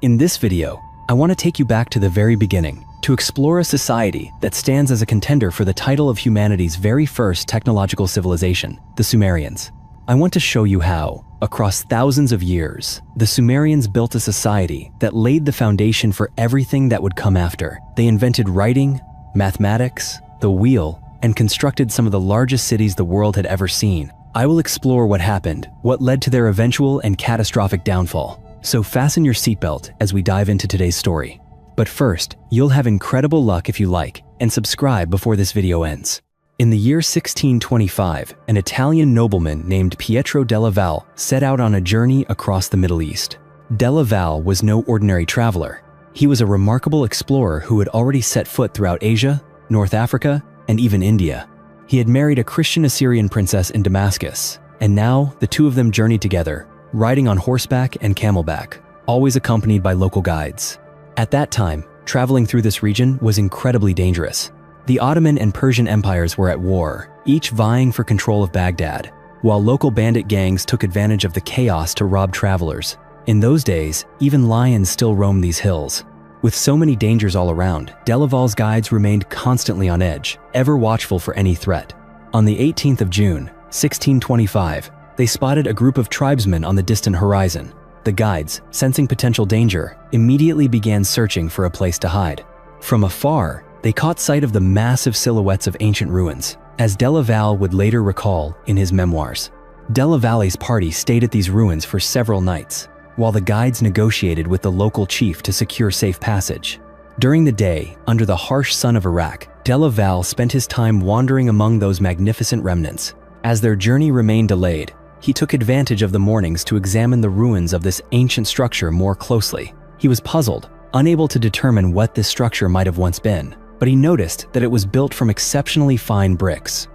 In this video, I want to take you back to the very beginning to explore a society that stands as a contender for the title of humanity's very first technological civilization, the Sumerians. I want to show you how, across thousands of years, the Sumerians built a society that laid the foundation for everything that would come after. They invented writing, mathematics, the wheel, and constructed some of the largest cities the world had ever seen. I will explore what happened, what led to their eventual and catastrophic downfall. So fasten your seatbelt as we dive into today's story. But first, you'll have incredible luck if you like, and subscribe before this video ends. In the year 1625, an Italian nobleman named Pietro della Valle set out on a journey across the Middle East. Della Valle was no ordinary traveler. He was a remarkable explorer who had already set foot throughout Asia, North Africa, and even India. He had married a Christian Assyrian princess in Damascus, and now the two of them journeyed together, riding on horseback and camelback, always accompanied by local guides. At that time, traveling through this region was incredibly dangerous. The Ottoman and Persian empires were at war, each vying for control of Baghdad, while local bandit gangs took advantage of the chaos to rob travelers. In those days, even lions still roamed these hills. With so many dangers all around, Della Valle's guides remained constantly on edge, ever watchful for any threat. On the 18th of June, 1625, they spotted a group of tribesmen on the distant horizon. The guides, sensing potential danger, immediately began searching for a place to hide. From afar, they caught sight of the massive silhouettes of ancient ruins, as Della Valle would later recall in his memoirs. Della Valle's party stayed at these ruins for several nights, while the guides negotiated with the local chief to secure safe passage. During the day, under the harsh sun of Iraq, Della Valle spent his time wandering among those magnificent remnants. As their journey remained delayed, he took advantage of the mornings to examine the ruins of this ancient structure more closely. He was puzzled, unable to determine what this structure might have once been, but he noticed that it was built from exceptionally fine bricks,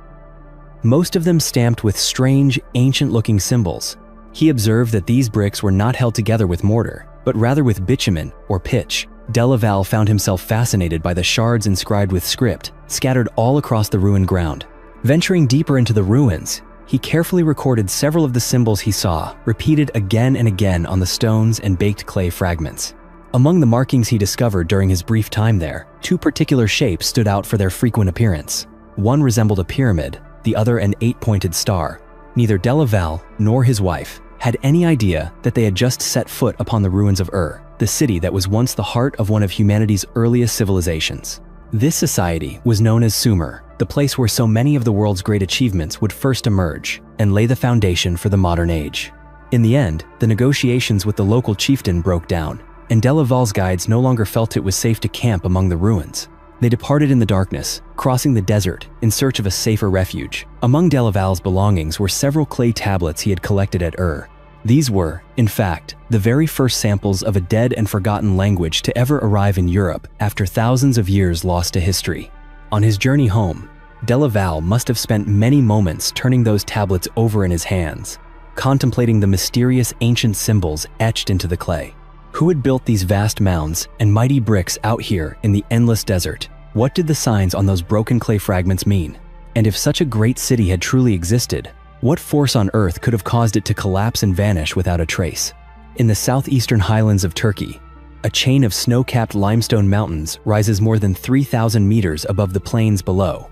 most of them stamped with strange, ancient-looking symbols. He observed that these bricks were not held together with mortar, but rather with bitumen or pitch. Della Valle found himself fascinated by the shards inscribed with script, scattered all across the ruined ground. Venturing deeper into the ruins, he carefully recorded several of the symbols he saw, repeated again and again on the stones and baked clay fragments. Among the markings he discovered during his brief time there, two particular shapes stood out for their frequent appearance. One resembled a pyramid, the other an 8-pointed star. Neither Della Valle nor his wife had any idea that they had just set foot upon the ruins of Ur, the city that was once the heart of one of humanity's earliest civilizations. This society was known as Sumer, the place where so many of the world's great achievements would first emerge and lay the foundation for the modern age. In the end, the negotiations with the local chieftain broke down, and Della Valle's guides no longer felt it was safe to camp among the ruins. They departed in the darkness, crossing the desert in search of a safer refuge. Among Della Valle's belongings were several clay tablets he had collected at Ur. These were, in fact, the very first samples of a dead and forgotten language to ever arrive in Europe after thousands of years lost to history. On his journey home, Della Valle must have spent many moments turning those tablets over in his hands, contemplating the mysterious ancient symbols etched into the clay. Who had built these vast mounds and mighty bricks out here in the endless desert? What did the signs on those broken clay fragments mean? And if such a great city had truly existed, what force on earth could have caused it to collapse and vanish without a trace? In the southeastern highlands of Turkey, a chain of snow-capped limestone mountains rises more than 3,000 meters above the plains below.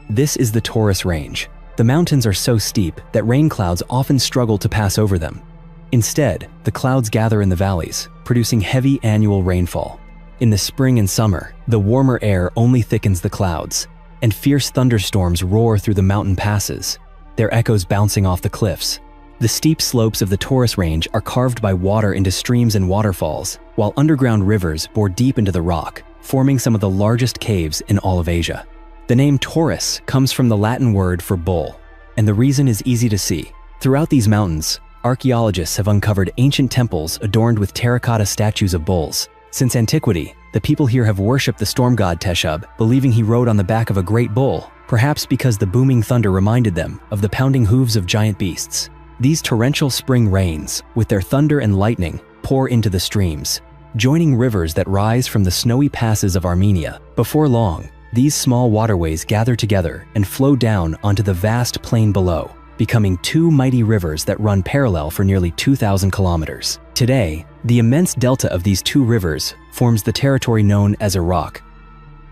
This is the Taurus Range. The mountains are so steep that rain clouds often struggle to pass over them. Instead, the clouds gather in the valleys, producing heavy annual rainfall. In the spring and summer, the warmer air only thickens the clouds, and fierce thunderstorms roar through the mountain passes, their echoes bouncing off the cliffs. The steep slopes of the Taurus Range are carved by water into streams and waterfalls, while underground rivers bore deep into the rock, forming some of the largest caves in all of Asia. The name Taurus comes from the Latin word for bull, and the reason is easy to see. Throughout these mountains, archaeologists have uncovered ancient temples adorned with terracotta statues of bulls. Since antiquity, the people here have worshipped the storm god Teshub, believing he rode on the back of a great bull, perhaps because the booming thunder reminded them of the pounding hooves of giant beasts. These torrential spring rains, with their thunder and lightning, pour into the streams, joining rivers that rise from the snowy passes of Armenia. Before long, these small waterways gather together and flow down onto the vast plain below, becoming two mighty rivers that run parallel for nearly 2,000 kilometers. Today, the immense delta of these two rivers forms the territory known as Iraq.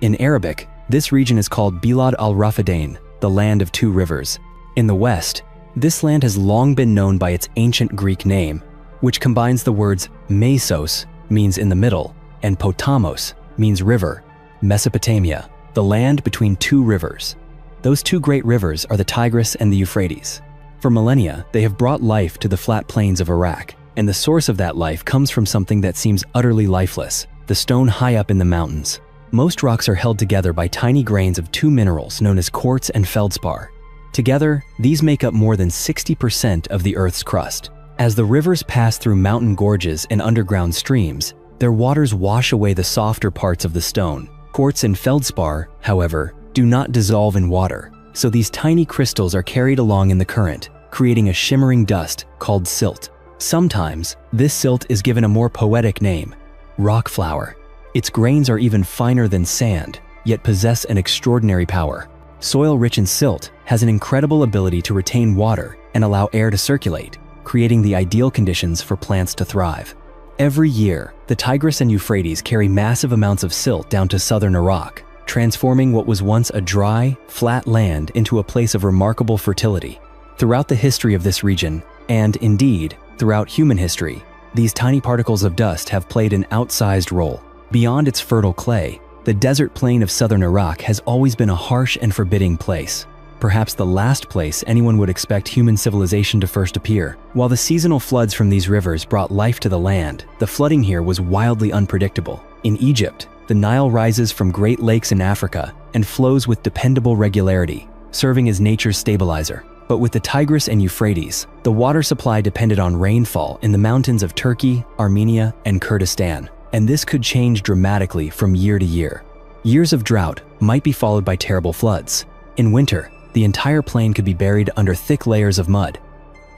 In Arabic, this region is called Bilad al-Rafidain, the land of two rivers. In the west, this land has long been known by its ancient Greek name, which combines the words Mesos, means in the middle, and Potamos, means river, Mesopotamia, the land between two rivers. Those two great rivers are the Tigris and the Euphrates. For millennia, they have brought life to the flat plains of Iraq, and the source of that life comes from something that seems utterly lifeless, the stone high up in the mountains. Most rocks are held together by tiny grains of two minerals known as quartz and feldspar. Together, these make up more than 60% of the Earth's crust. As the rivers pass through mountain gorges and underground streams, their waters wash away the softer parts of the stone. Quartz and feldspar, however, do not dissolve in water, so these tiny crystals are carried along in the current, creating a shimmering dust called silt. Sometimes, this silt is given a more poetic name, rock flour. Its grains are even finer than sand, yet possess an extraordinary power. Soil rich in silt has an incredible ability to retain water and allow air to circulate, creating the ideal conditions for plants to thrive. Every year, the Tigris and Euphrates carry massive amounts of silt down to southern Iraq, transforming what was once a dry, flat land into a place of remarkable fertility. Throughout the history of this region, and indeed, throughout human history, these tiny particles of dust have played an outsized role. Beyond its fertile clay, the desert plain of southern Iraq has always been a harsh and forbidding place, perhaps the last place anyone would expect human civilization to first appear. While the seasonal floods from these rivers brought life to the land, the flooding here was wildly unpredictable. In Egypt, the Nile rises from Great Lakes in Africa and flows with dependable regularity, serving as nature's stabilizer. But with the Tigris and Euphrates, the water supply depended on rainfall in the mountains of Turkey, Armenia, and Kurdistan, and this could change dramatically from year to year. Years of drought might be followed by terrible floods. In winter, the entire plain could be buried under thick layers of mud.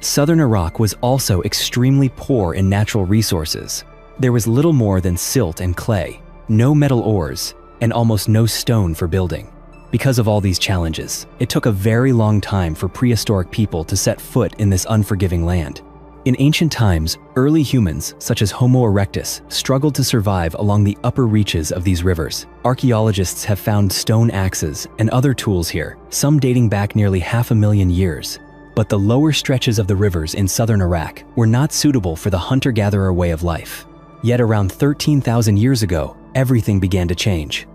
Southern Iraq was also extremely poor in natural resources. There was little more than silt and clay, no metal ores, and almost no stone for building. Because of all these challenges, it took a very long time for prehistoric people to set foot in this unforgiving land. In ancient times, early humans, such as Homo erectus, struggled to survive along the upper reaches of these rivers. Archaeologists have found stone axes and other tools here, some dating back nearly 500,000 years. But the lower stretches of the rivers in southern Iraq were not suitable for the hunter-gatherer way of life. Yet around 13,000 years ago, everything began to change.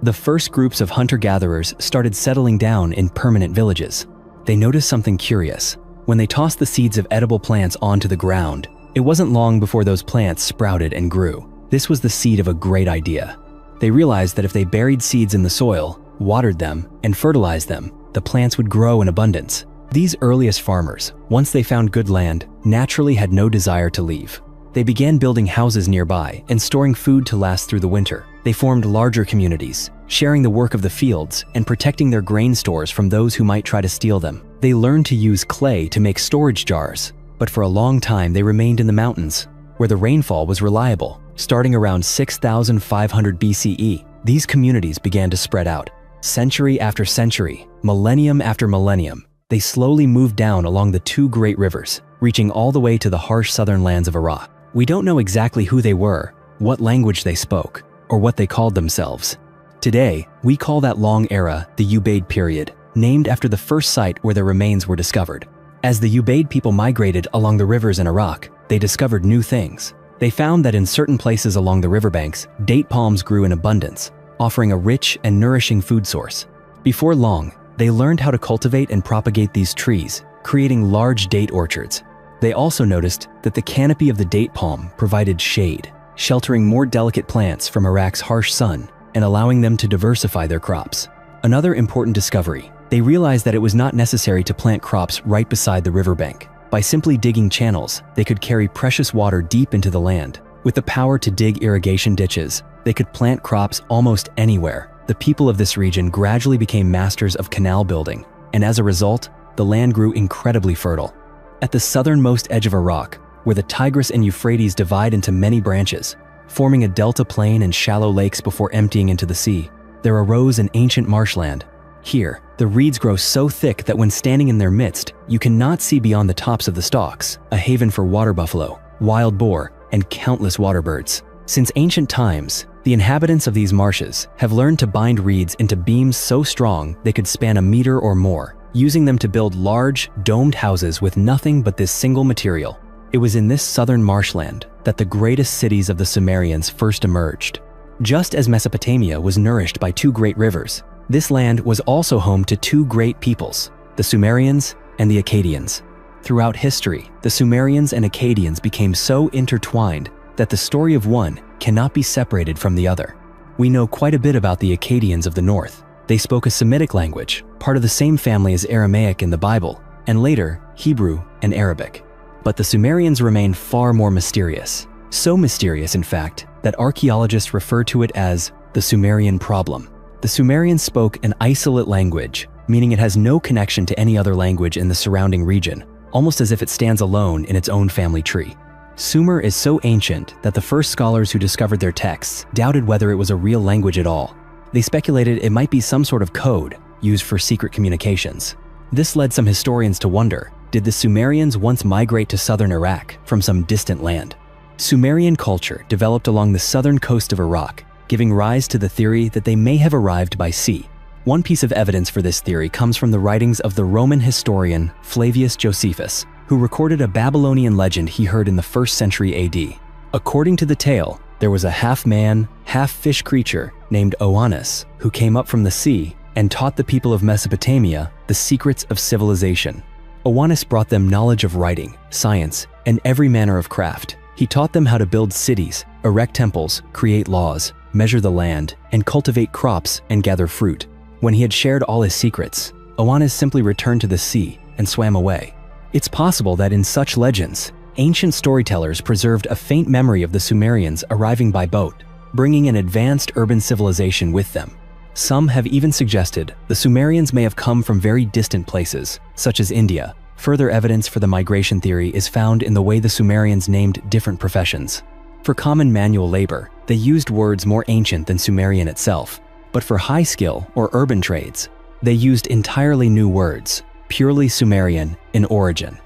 The first groups of hunter-gatherers started settling down in permanent villages. They noticed something curious. When they tossed the seeds of edible plants onto the ground, it wasn't long before those plants sprouted and grew. This was the seed of a great idea. They realized that if they buried seeds in the soil, watered them, and fertilized them, the plants would grow in abundance. These earliest farmers, once they found good land, naturally had no desire to leave. They began building houses nearby and storing food to last through the winter. They formed larger communities, sharing the work of the fields and protecting their grain stores from those who might try to steal them. They learned to use clay to make storage jars, but for a long time they remained in the mountains, where the rainfall was reliable. Starting around 6,500 BCE, these communities began to spread out. Century after century, millennium after millennium, they slowly moved down along the two great rivers, reaching all the way to the harsh southern lands of Iraq. We don't know exactly who they were, what language they spoke, or what they called themselves. Today, we call that long era the Ubaid period, named after the first site where their remains were discovered. As the Ubaid people migrated along the rivers in Iraq, they discovered new things. They found that in certain places along the riverbanks, date palms grew in abundance, offering a rich and nourishing food source. Before long, they learned how to cultivate and propagate these trees, creating large date orchards. They also noticed that the canopy of the date palm provided shade, sheltering more delicate plants from Iraq's harsh sun and allowing them to diversify their crops. Another important discovery, they realized that it was not necessary to plant crops right beside the riverbank. By simply digging channels, they could carry precious water deep into the land. With the power to dig irrigation ditches, they could plant crops almost anywhere. The people of this region gradually became masters of canal building, and as a result, the land grew incredibly fertile. At the southernmost edge of Iraq, where the Tigris and Euphrates divide into many branches, forming a delta plain and shallow lakes before emptying into the sea, there arose an ancient marshland. Here, The reeds grow so thick that when standing in their midst, you cannot see beyond the tops of the stalks, a haven for water buffalo, wild boar, and countless water birds. Since ancient times, the inhabitants of these marshes have learned to bind reeds into beams so strong they could span a meter or more, using them to build large, domed houses with nothing but this single material. It was in this southern marshland that the greatest cities of the Sumerians first emerged. Just as Mesopotamia was nourished by two great rivers, this land was also home to two great peoples, the Sumerians and the Akkadians. Throughout history, the Sumerians and Akkadians became so intertwined that the story of one cannot be separated from the other. We know quite a bit about the Akkadians of the north. They spoke a Semitic language, part of the same family as Aramaic in the Bible, and later Hebrew and Arabic. But the Sumerians remain far more mysterious. So mysterious, in fact, that archaeologists refer to it as the Sumerian problem. The Sumerians spoke an isolate language, meaning it has no connection to any other language in the surrounding region, almost as if it stands alone in its own family tree. Sumer is so ancient that the first scholars who discovered their texts doubted whether it was a real language at all. They speculated it might be some sort of code used for secret communications. This led some historians to wonder, did the Sumerians once migrate to southern Iraq from some distant land? Sumerian culture developed along the southern coast of Iraq, giving rise to the theory that they may have arrived by sea. One piece of evidence for this theory comes from the writings of the Roman historian Flavius Josephus, who recorded a Babylonian legend he heard in the 1st century AD. According to the tale, there was a half-man, half-fish creature named Oannes who came up from the sea and taught the people of Mesopotamia the secrets of civilization. Oannes brought them knowledge of writing, science, and every manner of craft. He taught them how to build cities, erect temples, create laws, measure the land, and cultivate crops and gather fruit. When he had shared all his secrets, Oannes simply returned to the sea and swam away. It's possible that in such legends, ancient storytellers preserved a faint memory of the Sumerians arriving by boat, bringing an advanced urban civilization with them. Some have even suggested the Sumerians may have come from very distant places, such as India. Further evidence for the migration theory is found in the way the Sumerians named different professions. For common manual labor, they used words more ancient than Sumerian itself, but for high skill or urban trades, they used entirely new words, purely Sumerian in origin.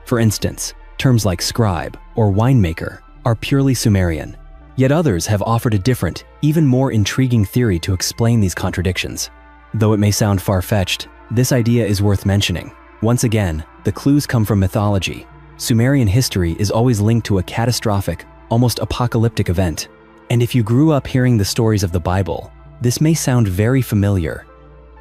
For instance, terms like scribe or winemaker are purely Sumerian, yet others have offered a different, even more intriguing theory to explain these contradictions. Though it may sound far-fetched, this idea is worth mentioning. Once again, the clues come from mythology. Sumerian history is always linked to a catastrophic, almost apocalyptic event. And if you grew up hearing the stories of the Bible, this may sound very familiar.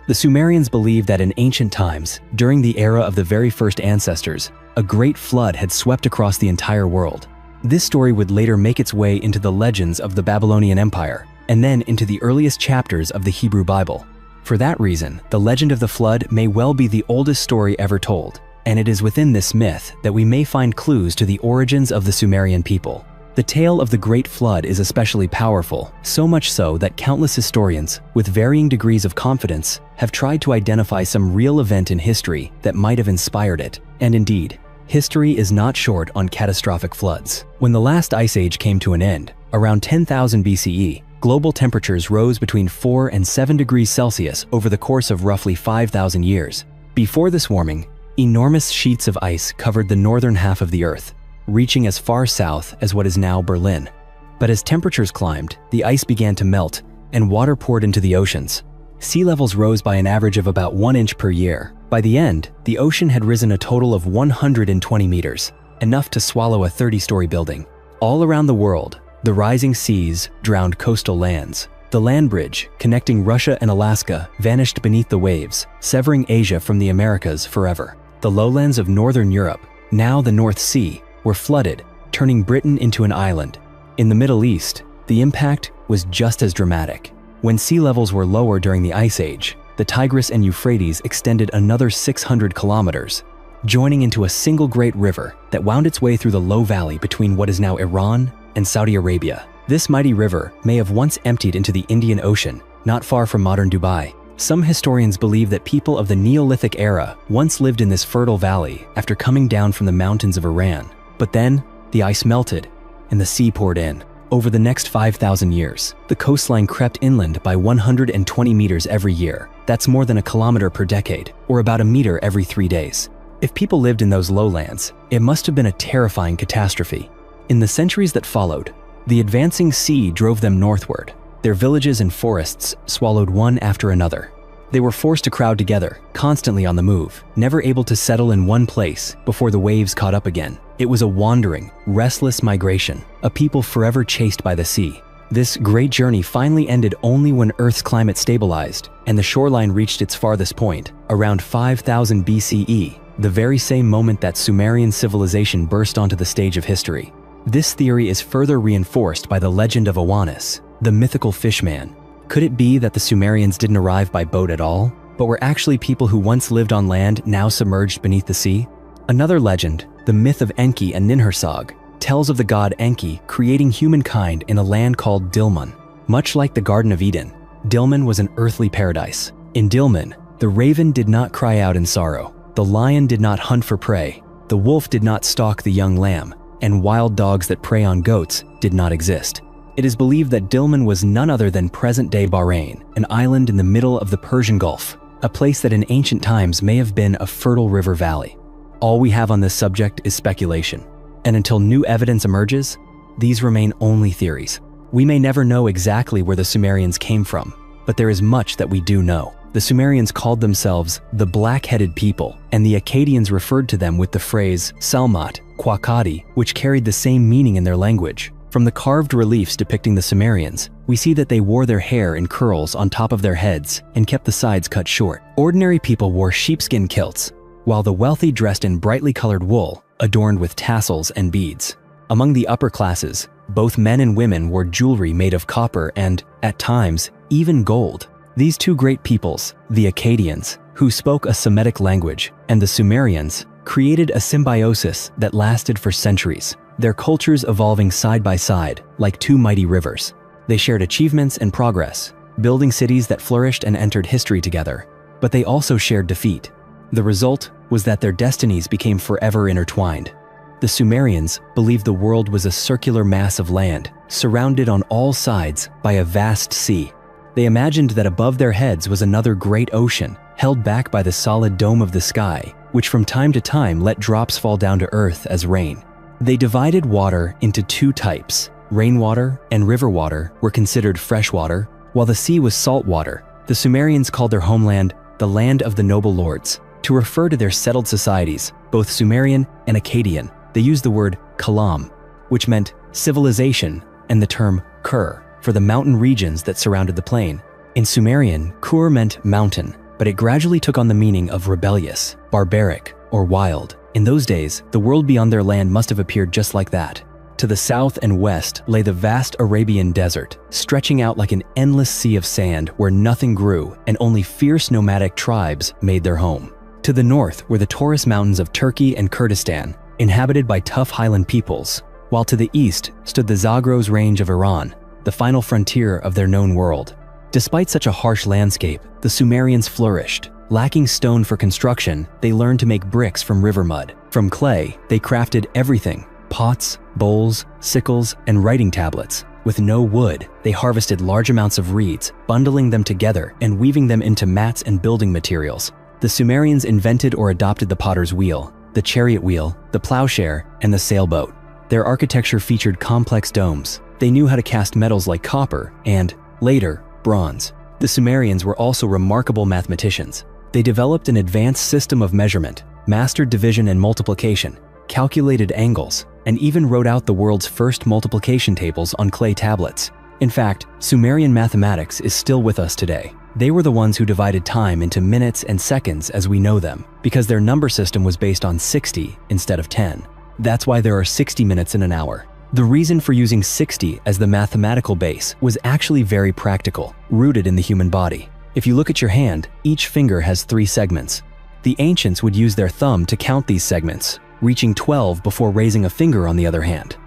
The Sumerians believed that in ancient times, during the era of the very first ancestors, a great flood had swept across the entire world. This story would later make its way into the legends of the Babylonian Empire, and then into the earliest chapters of the Hebrew Bible. For that reason, the legend of the flood may well be the oldest story ever told, and it is within this myth that we may find clues to the origins of the Sumerian people. The tale of the Great Flood is especially powerful, so much so that countless historians, with varying degrees of confidence, have tried to identify some real event in history that might have inspired it. And indeed, history is not short on catastrophic floods. When the last ice age came to an end, around 10,000 BCE, global temperatures rose between 4 and 7 degrees Celsius over the course of roughly 5,000 years. Before this warming, enormous sheets of ice covered the northern half of the Earth, reaching as far south as what is now Berlin. But as temperatures climbed, the ice began to melt and water poured into the oceans. Sea levels rose by an average of about 1 inch per year. By the end, the ocean had risen a total of 120 meters, enough to swallow a 30-story building. All around the world, the rising seas drowned coastal lands. The land bridge connecting Russia and Alaska vanished beneath the waves, severing Asia from the Americas forever. The lowlands of northern Europe, now the North Sea, were flooded, turning Britain into an island. In the Middle East, the impact was just as dramatic. When sea levels were lower during the Ice Age, the Tigris and Euphrates extended another 600 kilometers, joining into a single great river that wound its way through the low valley between what is now Iran and Saudi Arabia. This mighty river may have once emptied into the Indian Ocean, not far from modern Dubai. Some historians believe that people of the Neolithic era once lived in this fertile valley after coming down from the mountains of Iran. But then, the ice melted, and the sea poured in. Over the next 5,000 years, the coastline crept inland by 120 meters every year. That's more than a kilometer per decade, or about a meter every 3 days. If people lived in those lowlands, it must have been a terrifying catastrophe. In the centuries that followed, the advancing sea drove them northward. Their villages and forests swallowed one after another. They were forced to crowd together, constantly on the move, never able to settle in one place before the waves caught up again. It was a wandering, restless migration, a people forever chased by the sea. This great journey finally ended only when Earth's climate stabilized and the shoreline reached its farthest point, around 5000 BCE, the very same moment that Sumerian civilization burst onto the stage of history. This theory is further reinforced by the legend of Awanas, the mythical fishman. Could it be that the Sumerians didn't arrive by boat at all, but were actually people who once lived on land now submerged beneath the sea? Another legend, the myth of Enki and Ninhursag, tells of the god Enki creating humankind in a land called Dilmun. Much like the Garden of Eden, Dilmun was an earthly paradise. In Dilmun, the raven did not cry out in sorrow, the lion did not hunt for prey, the wolf did not stalk the young lamb, and wild dogs that prey on goats did not exist. It is believed that Dilmun was none other than present-day Bahrain, an island in the middle of the Persian Gulf, a place that in ancient times may have been a fertile river valley. All we have on this subject is speculation, and until new evidence emerges, these remain only theories. We may never know exactly where the Sumerians came from, but there is much that we do know. The Sumerians called themselves the black-headed people, and the Akkadians referred to them with the phrase Salmat, Kwakadi, which carried the same meaning in their language. From the carved reliefs depicting the Sumerians, we see that they wore their hair in curls on top of their heads and kept the sides cut short. Ordinary people wore sheepskin kilts, while the wealthy dressed in brightly colored wool, adorned with tassels and beads. Among the upper classes, both men and women wore jewelry made of copper and, at times, even gold. These two great peoples, the Akkadians, who spoke a Semitic language, and the Sumerians, created a symbiosis that lasted for centuries, their cultures evolving side by side like two mighty rivers. They shared achievements and progress, building cities that flourished and entered history together, but they also shared defeat. The result was that their destinies became forever intertwined. The Sumerians believed the world was a circular mass of land, surrounded on all sides by a vast sea. They imagined that above their heads was another great ocean, held back by the solid dome of the sky, which from time to time let drops fall down to earth as rain. They divided water into two types. Rainwater and river water were considered freshwater, while the sea was salt water. The Sumerians called their homeland the land of the noble lords. To refer to their settled societies, both Sumerian and Akkadian, they used the word kalam, which meant civilization, and the term kur for the mountain regions that surrounded the plain. In Sumerian, kur meant mountain, but it gradually took on the meaning of rebellious, barbaric, or wild. In those days, the world beyond their land must have appeared just like that. To the south and west lay the vast Arabian desert, stretching out like an endless sea of sand where nothing grew and only fierce nomadic tribes made their home. To the north were the Taurus Mountains of Turkey and Kurdistan, inhabited by tough highland peoples, while to the east stood the Zagros Range of Iran, the final frontier of their known world. Despite such a harsh landscape, the Sumerians flourished. Lacking stone for construction, they learned to make bricks from river mud. From clay, they crafted everything: pots, bowls, sickles, and writing tablets. With no wood, they harvested large amounts of reeds, bundling them together and weaving them into mats and building materials. The Sumerians invented or adopted the potter's wheel, the chariot wheel, the plowshare, and the sailboat. Their architecture featured complex domes. They knew how to cast metals like copper and, later, bronze. The Sumerians were also remarkable mathematicians. They developed an advanced system of measurement, mastered division and multiplication, calculated angles, and even wrote out the world's first multiplication tables on clay tablets. In fact, Sumerian mathematics is still with us today. They were the ones who divided time into minutes and seconds as we know them, because their number system was based on 60 instead of 10. That's why there are 60 minutes in an hour. The reason for using 60 as the mathematical base was actually very practical, rooted in the human body. If you look at your hand, each finger has 3 segments. The ancients would use their thumb to count these segments, reaching 12 before raising a finger on the other hand.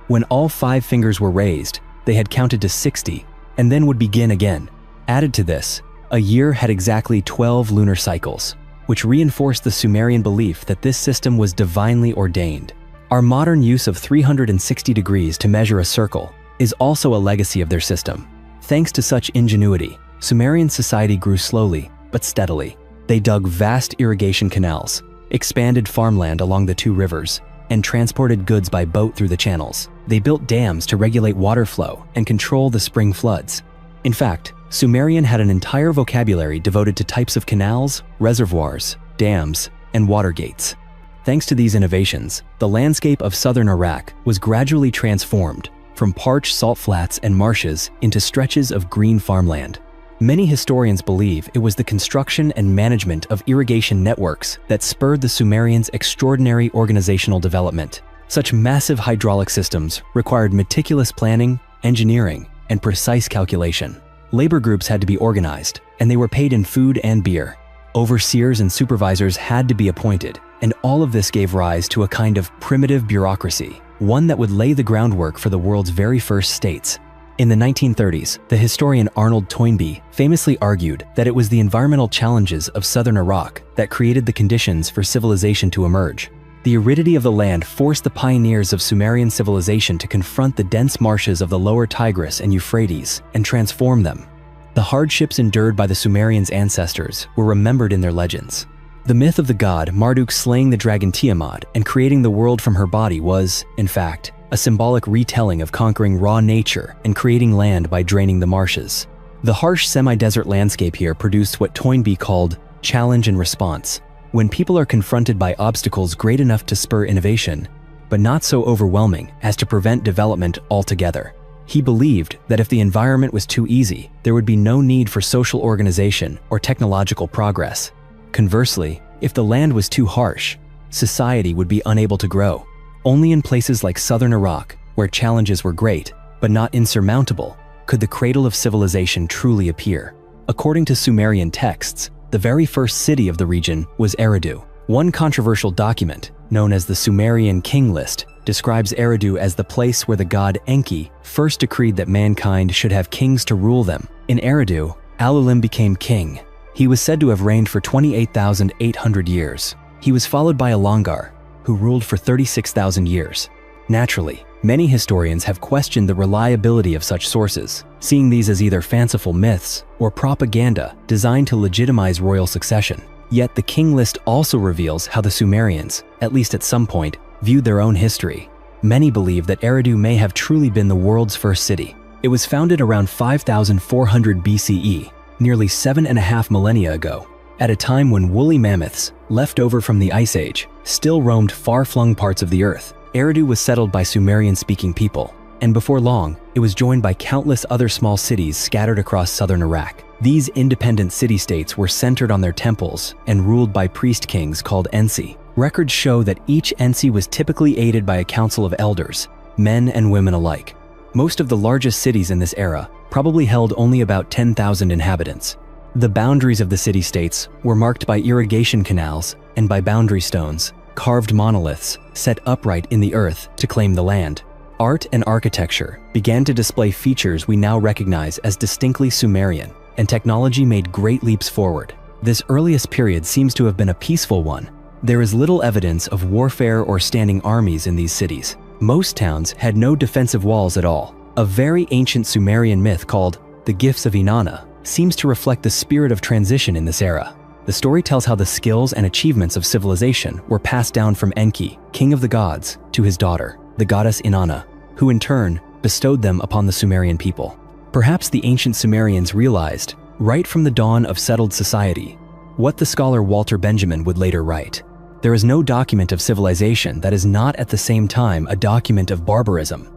When all 5 fingers were raised, they had counted to 60, and then would begin again. Added to this, a year had exactly 12 lunar cycles, which reinforced the Sumerian belief that this system was divinely ordained. Our modern use of 360 degrees to measure a circle is also a legacy of their system. Thanks to such ingenuity, Sumerian society grew slowly but steadily. They dug vast irrigation canals, expanded farmland along the two rivers, and transported goods by boat through the channels. They built dams to regulate water flow and control the spring floods. In fact, Sumerian had an entire vocabulary devoted to types of canals, reservoirs, dams, and water gates. Thanks to these innovations, the landscape of southern Iraq was gradually transformed from parched salt flats and marshes into stretches of green farmland. Many historians believe it was the construction and management of irrigation networks that spurred the Sumerians' extraordinary organizational development. Such massive hydraulic systems required meticulous planning, engineering, and precise calculation. Labor groups had to be organized, and they were paid in food and beer. Overseers and supervisors had to be appointed, and all of this gave rise to a kind of primitive bureaucracy, one that would lay the groundwork for the world's very first states. In the 1930s, the historian Arnold Toynbee famously argued that it was the environmental challenges of southern Iraq that created the conditions for civilization to emerge. The aridity of the land forced the pioneers of Sumerian civilization to confront the dense marshes of the lower Tigris and Euphrates and transform them. The hardships endured by the Sumerians' ancestors were remembered in their legends. The myth of the god Marduk slaying the dragon Tiamat and creating the world from her body was, in fact, a symbolic retelling of conquering raw nature and creating land by draining the marshes. The harsh semi-desert landscape here produced what Toynbee called challenge and response. When people are confronted by obstacles great enough to spur innovation, but not so overwhelming as to prevent development altogether. He believed that if the environment was too easy, there would be no need for social organization or technological progress. Conversely, if the land was too harsh, society would be unable to grow. Only in places like southern Iraq, where challenges were great, but not insurmountable, could the cradle of civilization truly appear. According to Sumerian texts, the very first city of the region was Eridu. One controversial document, known as the Sumerian King List, describes Eridu as the place where the god Enki first decreed that mankind should have kings to rule them. In Eridu, Alulim became king. He was said to have reigned for 28,800 years. He was followed by Alangar, who ruled for 36,000 years. Naturally, many historians have questioned the reliability of such sources, seeing these as either fanciful myths or propaganda designed to legitimize royal succession. Yet the King List also reveals how the Sumerians, at least at some point, viewed their own history. Many believe that Eridu may have truly been the world's first city. It was founded around 5,400 BCE, nearly 7.5 millennia ago, at a time when woolly mammoths, left over from the Ice Age, still roamed far-flung parts of the earth. Eridu was settled by Sumerian-speaking people, and before long, it was joined by countless other small cities scattered across southern Iraq. These independent city-states were centered on their temples and ruled by priest-kings called Ensi. Records show that each Ensi was typically aided by a council of elders, men and women alike. Most of the largest cities in this era probably held only about 10,000 inhabitants. The boundaries of the city-states were marked by irrigation canals and by boundary stones, carved monoliths set upright in the earth to claim the land. Art and architecture began to display features we now recognize as distinctly Sumerian, and technology made great leaps forward. This earliest period seems to have been a peaceful one. There is little evidence of warfare or standing armies in these cities. Most towns had no defensive walls at all. A very ancient Sumerian myth called the Gifts of Inanna seems to reflect the spirit of transition in this era. The story tells how the skills and achievements of civilization were passed down from Enki, king of the gods, to his daughter, the goddess Inanna, who in turn bestowed them upon the Sumerian people. Perhaps the ancient Sumerians realized, right from the dawn of settled society, what the scholar Walter Benjamin would later write. There is no document of civilization that is not at the same time a document of barbarism.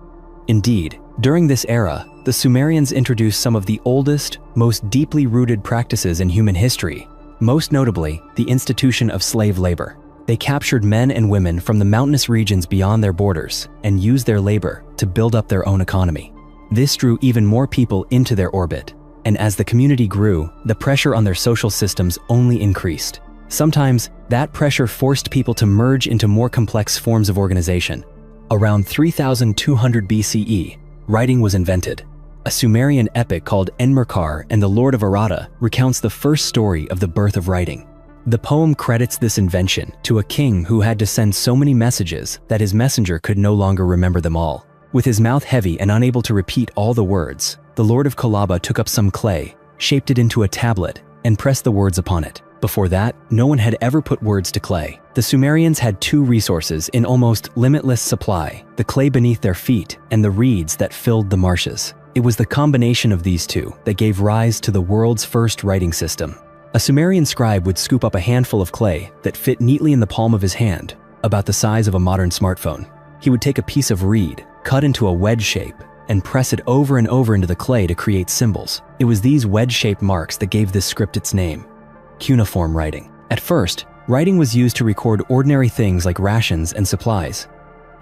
Indeed, during this era, the Sumerians introduced some of the oldest, most deeply rooted practices in human history, most notably the institution of slave labor. They captured men and women from the mountainous regions beyond their borders and used their labor to build up their own economy. This drew even more people into their orbit, and as the community grew, the pressure on their social systems only increased. Sometimes, that pressure forced people to merge into more complex forms of organization. Around 3200 BCE, writing was invented. A Sumerian epic called Enmerkar and the Lord of Arata recounts the first story of the birth of writing. The poem credits this invention to a king who had to send so many messages that his messenger could no longer remember them all. With his mouth heavy and unable to repeat all the words, the Lord of Kolaba took up some clay, shaped it into a tablet, and pressed the words upon it. Before that, no one had ever put words to clay. The Sumerians had two resources in almost limitless supply: the clay beneath their feet and the reeds that filled the marshes. It was the combination of these two that gave rise to the world's first writing system. A Sumerian scribe would scoop up a handful of clay that fit neatly in the palm of his hand, about the size of a modern smartphone. He would take a piece of reed, cut into a wedge shape, and press it over and over into the clay to create symbols. It was these wedge-shaped marks that gave this script its name: cuneiform writing. At first, writing was used to record ordinary things like rations and supplies.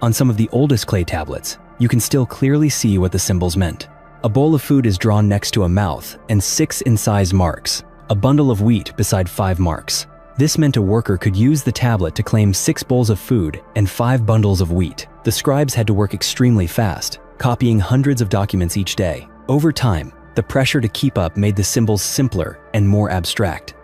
On some of the oldest clay tablets, you can still clearly see what the symbols meant. A bowl of food is drawn next to a mouth and 6 incised marks, a bundle of wheat beside 5 marks. This meant a worker could use the tablet to claim 6 bowls of food and 5 bundles of wheat. The scribes had to work extremely fast, copying hundreds of documents each day. Over time, the pressure to keep up made the symbols simpler and more abstract,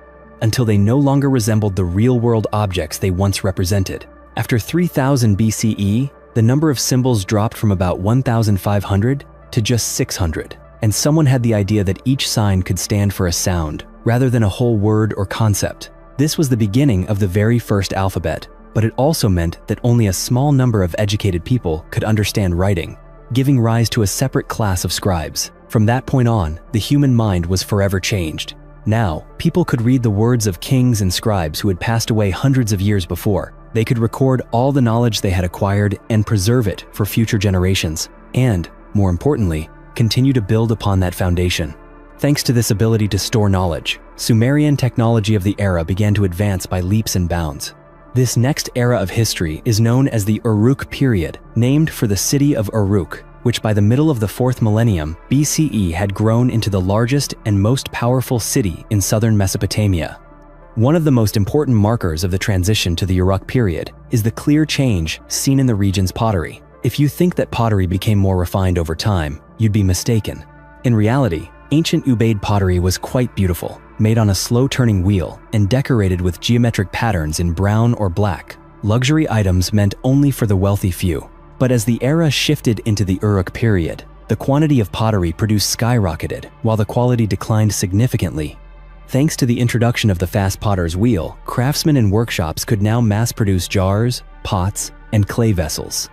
until they no longer resembled the real-world objects they once represented. After 3000 BCE, the number of symbols dropped from about 1,500 to just 600, and someone had the idea that each sign could stand for a sound, rather than a whole word or concept. This was the beginning of the very first alphabet, but it also meant that only a small number of educated people could understand writing, giving rise to a separate class of scribes. From that point on, the human mind was forever changed. Now, people could read the words of kings and scribes who had passed away hundreds of years before. They could record all the knowledge they had acquired and preserve it for future generations, and, more importantly, continue to build upon that foundation. Thanks to this ability to store knowledge, Sumerian technology of the era began to advance by leaps and bounds. This next era of history is known as the Uruk period, named for the city of Uruk, which by the middle of the 4th millennium BCE had grown into the largest and most powerful city in southern Mesopotamia. One of the most important markers of the transition to the Uruk period is the clear change seen in the region's pottery. If you think that pottery became more refined over time, you'd be mistaken. In reality, ancient Ubaid pottery was quite beautiful, made on a slow-turning wheel and decorated with geometric patterns in brown or black. Luxury items meant only for the wealthy few. But as the era shifted into the Uruk period, the quantity of pottery produced skyrocketed, while the quality declined significantly. Thanks to the introduction of the fast potter's wheel, craftsmen and workshops could now mass-produce jars, pots, and clay vessels.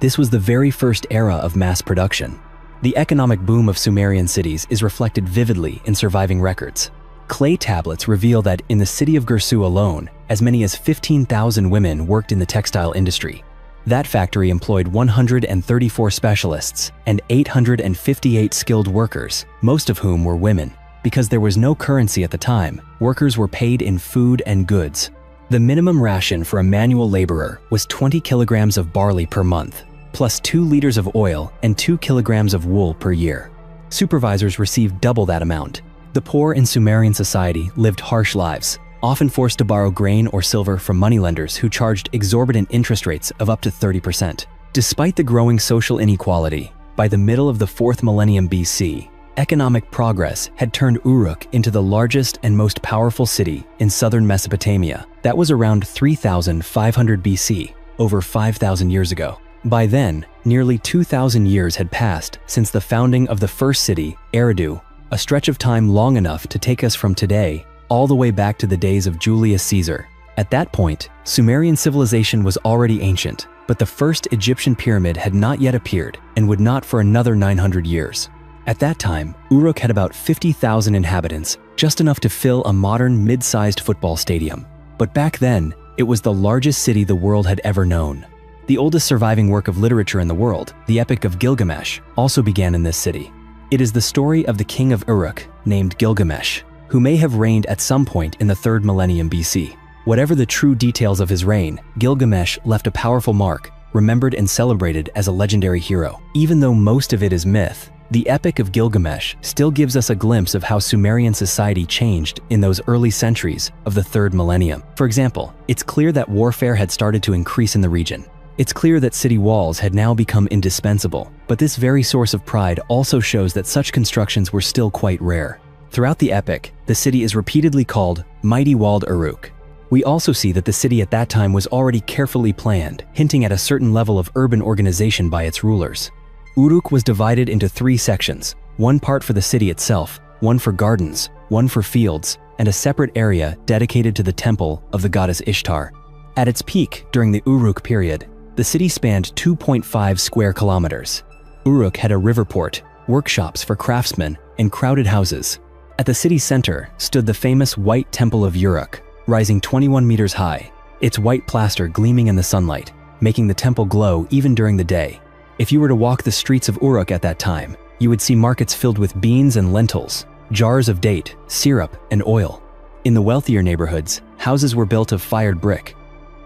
This was the very first era of mass production. The economic boom of Sumerian cities is reflected vividly in surviving records. Clay tablets reveal that in the city of Girsu alone, as many as 15,000 women worked in the textile industry. That factory employed 134 specialists and 858 skilled workers, most of whom were women. Because there was no currency at the time, workers were paid in food and goods. The minimum ration for a manual laborer was 20 kilograms of barley per month, plus 2 liters of oil and 2 kilograms of wool per year. Supervisors received double that amount. The poor in Sumerian society lived harsh lives, often forced to borrow grain or silver from moneylenders who charged exorbitant interest rates of up to 30%. Despite the growing social inequality, by the middle of the 4th millennium BC, economic progress had turned Uruk into the largest and most powerful city in southern Mesopotamia. That was around 3500 BC, over 5,000 years ago. By then, nearly 2,000 years had passed since the founding of the first city, Eridu, a stretch of time long enough to take us from today all the way back to the days of Julius Caesar. At that point, Sumerian civilization was already ancient, but the first Egyptian pyramid had not yet appeared and would not for another 900 years. At that time, Uruk had about 50,000 inhabitants, just enough to fill a modern mid-sized football stadium. But back then, it was the largest city the world had ever known. The oldest surviving work of literature in the world, the Epic of Gilgamesh, also began in this city. It is the story of the king of Uruk, named Gilgamesh, who may have reigned at some point in the 3rd millennium BC. Whatever the true details of his reign, Gilgamesh left a powerful mark, remembered and celebrated as a legendary hero. Even though most of it is myth, the Epic of Gilgamesh still gives us a glimpse of how Sumerian society changed in those early centuries of the 3rd millennium. For example, it's clear that warfare had started to increase in the region. It's clear that city walls had now become indispensable, but this very source of pride also shows that such constructions were still quite rare. Throughout the epic, the city is repeatedly called Mighty Walled Uruk. We also see that the city at that time was already carefully planned, hinting at a certain level of urban organization by its rulers. Uruk was divided into 3 sections, one part for the city itself, one for gardens, one for fields, and a separate area dedicated to the temple of the goddess Ishtar. At its peak during the Uruk period, the city spanned 2.5 square kilometers. Uruk had a river port, workshops for craftsmen, and crowded houses. At the city center stood the famous White Temple of Uruk, rising 21 meters high, its white plaster gleaming in the sunlight, making the temple glow even during the day. If you were to walk the streets of Uruk at that time, you would see markets filled with beans and lentils, jars of date, syrup, and oil. In the wealthier neighborhoods, houses were built of fired brick.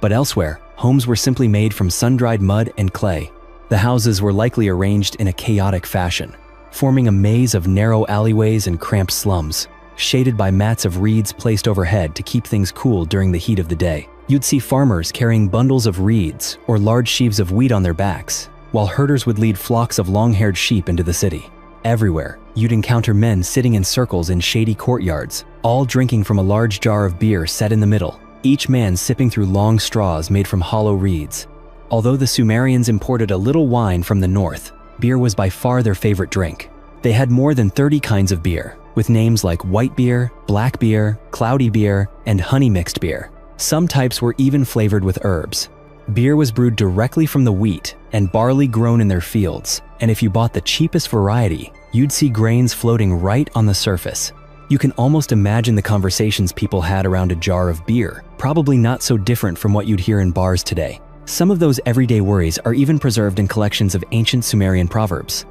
But elsewhere, homes were simply made from sun-dried mud and clay. The houses were likely arranged in a chaotic fashion, forming a maze of narrow alleyways and cramped slums, shaded by mats of reeds placed overhead to keep things cool during the heat of the day. You'd see farmers carrying bundles of reeds or large sheaves of wheat on their backs, while herders would lead flocks of long-haired sheep into the city. Everywhere, you'd encounter men sitting in circles in shady courtyards, all drinking from a large jar of beer set in the middle, each man sipping through long straws made from hollow reeds. Although the Sumerians imported a little wine from the north, beer was by far their favorite drink. They had more than 30 kinds of beer, with names like white beer, black beer, cloudy beer, and honey-mixed beer. Some types were even flavored with herbs. Beer was brewed directly from the wheat and barley grown in their fields, and if you bought the cheapest variety, you'd see grains floating right on the surface. You can almost imagine the conversations people had around a jar of beer, probably not so different from what you'd hear in bars today. Some of those everyday worries are even preserved in collections of ancient Sumerian proverbs.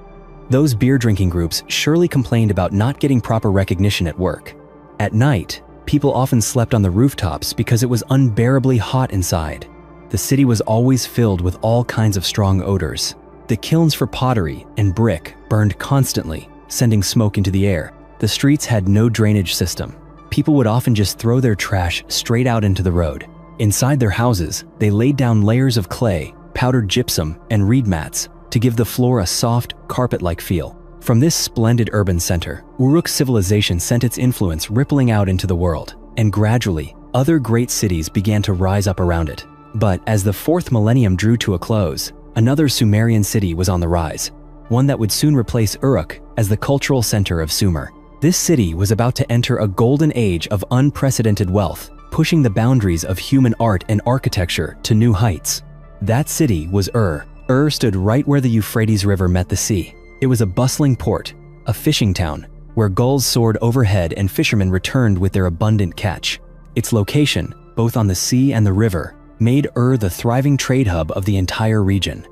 Those beer-drinking groups surely complained about not getting proper recognition at work. At night, people often slept on the rooftops because it was unbearably hot inside. The city was always filled with all kinds of strong odors. The kilns for pottery and brick burned constantly, sending smoke into the air. The streets had no drainage system. People would often just throw their trash straight out into the road. Inside their houses, they laid down layers of clay, powdered gypsum, and reed mats to give the floor a soft, carpet-like feel. From this splendid urban center, Uruk's civilization sent its influence rippling out into the world, and gradually, other great cities began to rise up around it. But as the 4th millennium drew to a close, another Sumerian city was on the rise, one that would soon replace Uruk as the cultural center of Sumer. This city was about to enter a golden age of unprecedented wealth, pushing the boundaries of human art and architecture to new heights. That city was Ur. Ur stood right where the Euphrates River met the sea. It was a bustling port, a fishing town, where gulls soared overhead and fishermen returned with their abundant catch. Its location, both on the sea and the river, made Ur the thriving trade hub of the entire region.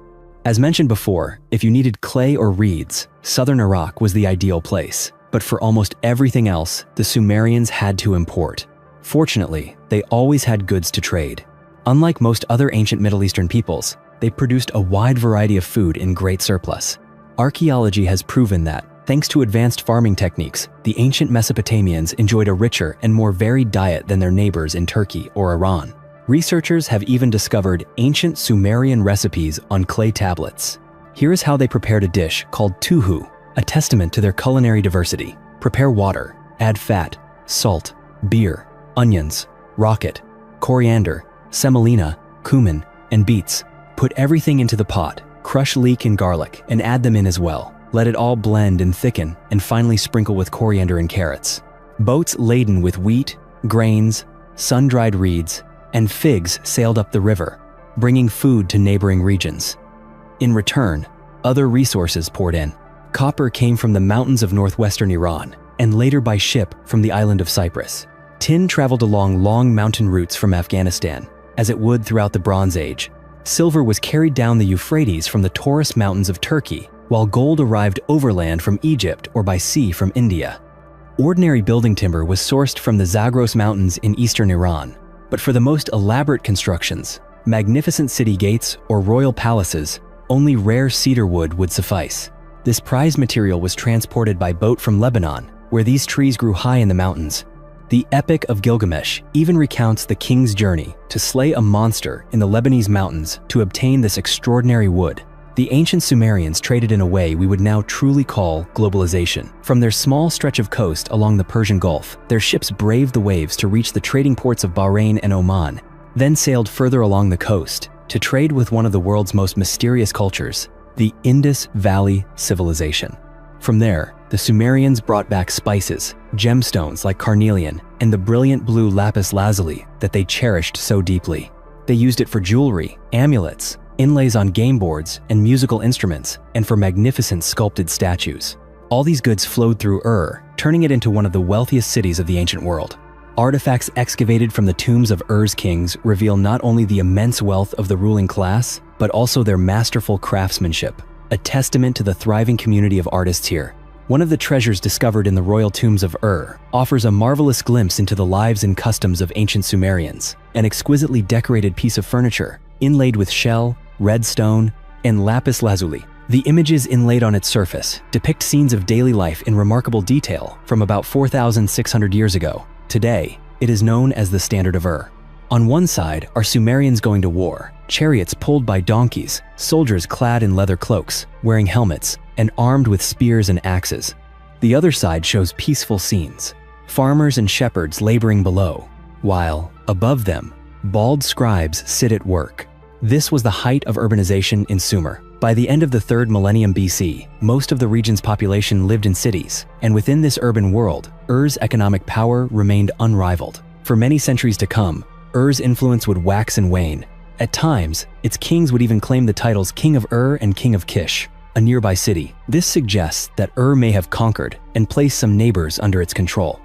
As mentioned before, if you needed clay or reeds, southern Iraq was the ideal place. But for almost everything else, the Sumerians had to import. Fortunately, they always had goods to trade. Unlike most other ancient Middle Eastern peoples, they produced a wide variety of food in great surplus. Archaeology has proven that, thanks to advanced farming techniques, the ancient Mesopotamians enjoyed a richer and more varied diet than their neighbors in Turkey or Iran. Researchers have even discovered ancient Sumerian recipes on clay tablets. Here is how they prepared a dish called tuhu, a testament to their culinary diversity. Prepare water, add fat, salt, beer, onions, rocket, coriander, semolina, cumin, and beets. Put everything into the pot, crush leek and garlic, and add them in as well. Let it all blend and thicken, and finally sprinkle with coriander and carrots. Boats laden with wheat, grains, sun-dried reeds, and figs sailed up the river, bringing food to neighboring regions. In return, other resources poured in. Copper came from the mountains of northwestern Iran, and later by ship from the island of Cyprus. Tin traveled along long mountain routes from Afghanistan, as it would throughout the Bronze Age. Silver was carried down the Euphrates from the Taurus Mountains of Turkey, while gold arrived overland from Egypt or by sea from India. Ordinary building timber was sourced from the Zagros Mountains in eastern Iran, but for the most elaborate constructions, magnificent city gates or royal palaces, only rare cedar wood would suffice. This prized material was transported by boat from Lebanon, where these trees grew high in the mountains. The Epic of Gilgamesh even recounts the king's journey to slay a monster in the Lebanese mountains to obtain this extraordinary wood. The ancient Sumerians traded in a way we would now truly call globalization. From their small stretch of coast along the Persian Gulf, their ships braved the waves to reach the trading ports of Bahrain and Oman, then sailed further along the coast to trade with one of the world's most mysterious cultures, the Indus Valley Civilization. From there, the Sumerians brought back spices, gemstones like carnelian, and the brilliant blue lapis lazuli that they cherished so deeply. They used it for jewelry, amulets, inlays on game boards and musical instruments, and for magnificent sculpted statues. All these goods flowed through Ur, turning it into one of the wealthiest cities of the ancient world. Artifacts excavated from the tombs of Ur's kings reveal not only the immense wealth of the ruling class, but also their masterful craftsmanship, a testament to the thriving community of artists here. One of the treasures discovered in the royal tombs of Ur offers a marvelous glimpse into the lives and customs of ancient Sumerians, an exquisitely decorated piece of furniture, inlaid with shell, red stone, and lapis lazuli. The images inlaid on its surface depict scenes of daily life in remarkable detail from about 4,600 years ago. Today, it is known as the Standard of Ur. On one side are Sumerians going to war, chariots pulled by donkeys, soldiers clad in leather cloaks, wearing helmets, and armed with spears and axes. The other side shows peaceful scenes, farmers and shepherds laboring below, while, above them, bald scribes sit at work. This was the height of urbanization in Sumer. By the end of the 3rd millennium BC, most of the region's population lived in cities, and within this urban world, Ur's economic power remained unrivaled. For many centuries to come, Ur's influence would wax and wane. At times, its kings would even claim the titles King of Ur and King of Kish, a nearby city. This suggests that Ur may have conquered and placed some neighbors under its control.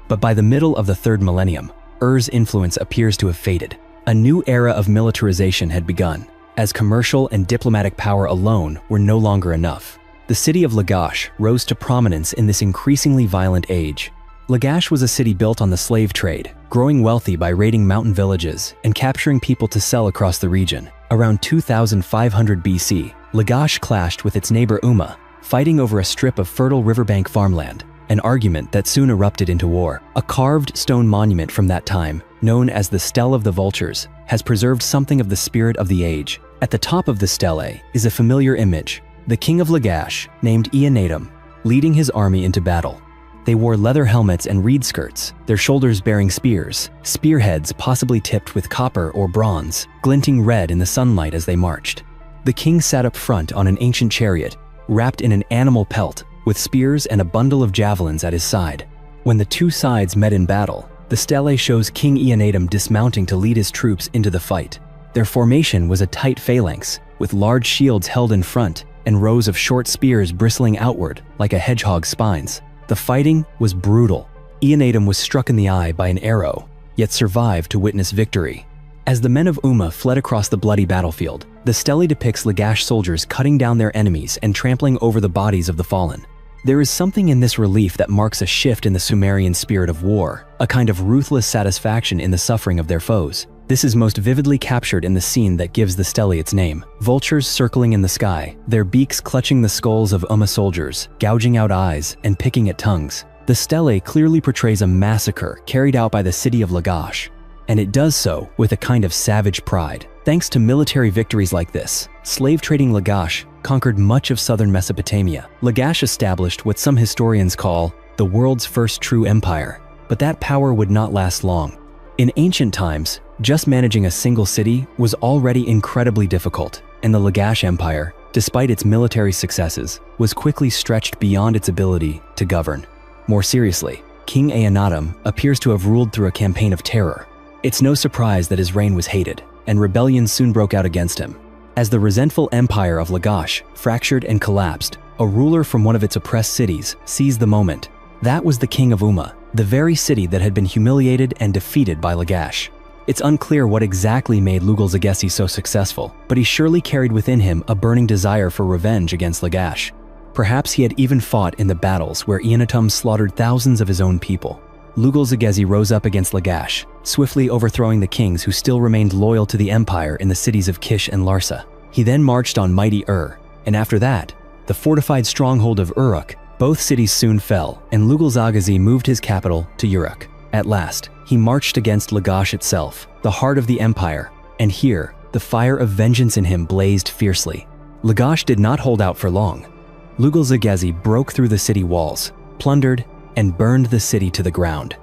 But by the middle of the 3rd millennium, Ur's influence appears to have faded. A new era of militarization had begun, as commercial and diplomatic power alone were no longer enough. The city of Lagash rose to prominence in this increasingly violent age. Lagash was a city built on the slave trade, growing wealthy by raiding mountain villages and capturing people to sell across the region. Around 2500 BC, Lagash clashed with its neighbor Umma, fighting over a strip of fertile riverbank farmland, an argument that soon erupted into war. A carved stone monument from that time, known as the Stele of the Vultures, has preserved something of the spirit of the age. At the top of the stele is a familiar image, the king of Lagash, named Eonatum, leading his army into battle. They wore leather helmets and reed skirts, their shoulders bearing spears, spearheads possibly tipped with copper or bronze, glinting red in the sunlight as they marched. The king sat up front on an ancient chariot, wrapped in an animal pelt, with spears and a bundle of javelins at his side. When the two sides met in battle, the stele shows King Eonatum dismounting to lead his troops into the fight. Their formation was a tight phalanx, with large shields held in front and rows of short spears bristling outward like a hedgehog's spines. The fighting was brutal. Eonatum was struck in the eye by an arrow, yet survived to witness victory. As the men of Umma fled across the bloody battlefield, the stele depicts Lagash soldiers cutting down their enemies and trampling over the bodies of the fallen. There is something in this relief that marks a shift in the Sumerian spirit of war, a kind of ruthless satisfaction in the suffering of their foes. This is most vividly captured in the scene that gives the stele its name. Vultures circling in the sky, their beaks clutching the skulls of Umma soldiers, gouging out eyes and picking at tongues. The stele clearly portrays a massacre carried out by the city of Lagash, and it does so with a kind of savage pride. Thanks to military victories like this, slave-trading Lagash conquered much of southern Mesopotamia. Lagash established what some historians call the world's first true empire, but that power would not last long. In ancient times, just managing a single city was already incredibly difficult, and the Lagash Empire, despite its military successes, was quickly stretched beyond its ability to govern. More seriously, King Eonatum appears to have ruled through a campaign of terror. It's no surprise that his reign was hated, and rebellion soon broke out against him. As the resentful empire of Lagash fractured and collapsed, a ruler from one of its oppressed cities seized the moment. That was the king of Umma, the very city that had been humiliated and defeated by Lagash. It's unclear what exactly made Lugal-Zaggisi so successful, but he surely carried within him a burning desire for revenge against Lagash. Perhaps he had even fought in the battles where Eonatum slaughtered thousands of his own people. Lugal-Zaggisi rose up against Lagash, swiftly overthrowing the kings who still remained loyal to the empire in the cities of Kish and Larsa. He then marched on mighty Ur, and after that, the fortified stronghold of Uruk. Both cities soon fell, and Lugal-Zaggisi moved his capital to Uruk. At last, he marched against Lagash itself, the heart of the empire, and here, the fire of vengeance in him blazed fiercely. Lagash did not hold out for long. Lugal-Zaggisi broke through the city walls, plundered, and burned the city to the ground.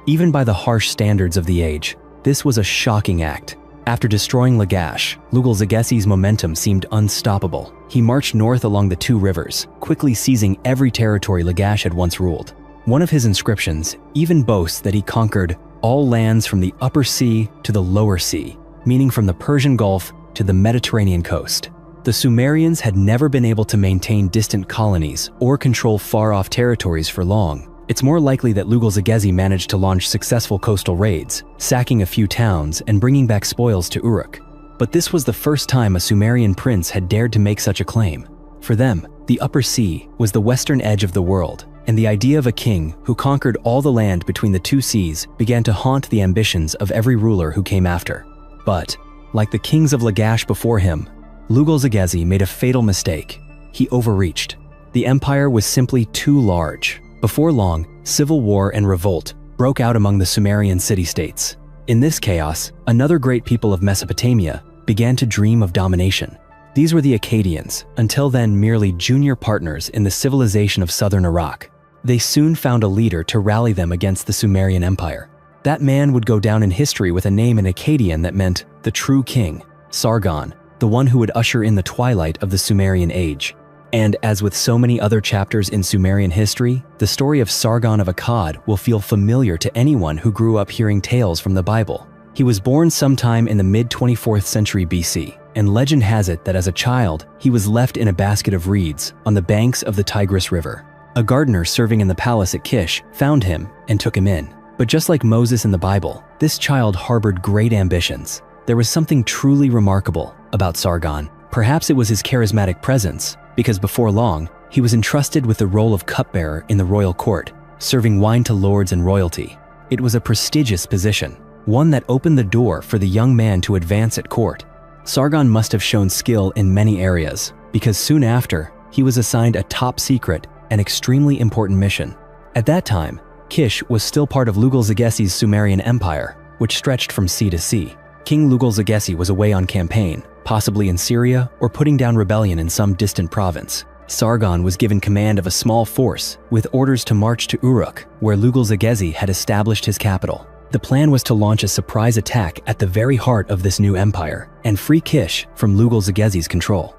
Even by the harsh standards of the age, this was a shocking act. After destroying Lagash, Lugal-Zagesi's momentum seemed unstoppable. He marched north along the two rivers, quickly seizing every territory Lagash had once ruled. One of his inscriptions even boasts that he conquered all lands from the Upper Sea to the Lower Sea, meaning from the Persian Gulf to the Mediterranean coast. The Sumerians had never been able to maintain distant colonies or control far-off territories for long. It's more likely that Lugal-Zagesi managed to launch successful coastal raids, sacking a few towns and bringing back spoils to Uruk. But this was the first time a Sumerian prince had dared to make such a claim. For them, the Upper Sea was the western edge of the world, and the idea of a king who conquered all the land between the two seas began to haunt the ambitions of every ruler who came after. But, like the kings of Lagash before him, Lugal-Zagesi made a fatal mistake. He overreached. The empire was simply too large. Before long, civil war and revolt broke out among the Sumerian city-states. In this chaos, another great people of Mesopotamia began to dream of domination. These were the Akkadians, until then merely junior partners in the civilization of southern Iraq. They soon found a leader to rally them against the Sumerian Empire. That man would go down in history with a name in Akkadian that meant the true king, Sargon, the one who would usher in the twilight of the Sumerian age. And as with so many other chapters in Sumerian history, the story of Sargon of Akkad will feel familiar to anyone who grew up hearing tales from the Bible. He was born sometime in the mid-24th century BC, and legend has it that as a child, he was left in a basket of reeds on the banks of the Tigris River. A gardener serving in the palace at Kish found him and took him in. But just like Moses in the Bible, this child harbored great ambitions. There was something truly remarkable about Sargon. Perhaps it was his charismatic presence, because before long, he was entrusted with the role of cupbearer in the royal court, serving wine to lords and royalty. It was a prestigious position, one that opened the door for the young man to advance at court. Sargon must have shown skill in many areas, because soon after, he was assigned a top-secret and extremely important mission. At that time, Kish was still part of Lugal-Zagesi's Sumerian Empire, which stretched from sea to sea. King Lugal-Zagesi was away on campaign, possibly in Syria or putting down rebellion in some distant province. Sargon was given command of a small force with orders to march to Uruk, where Lugal-Zagesi had established his capital. The plan was to launch a surprise attack at the very heart of this new empire and free Kish from Lugal-Zagesi's control.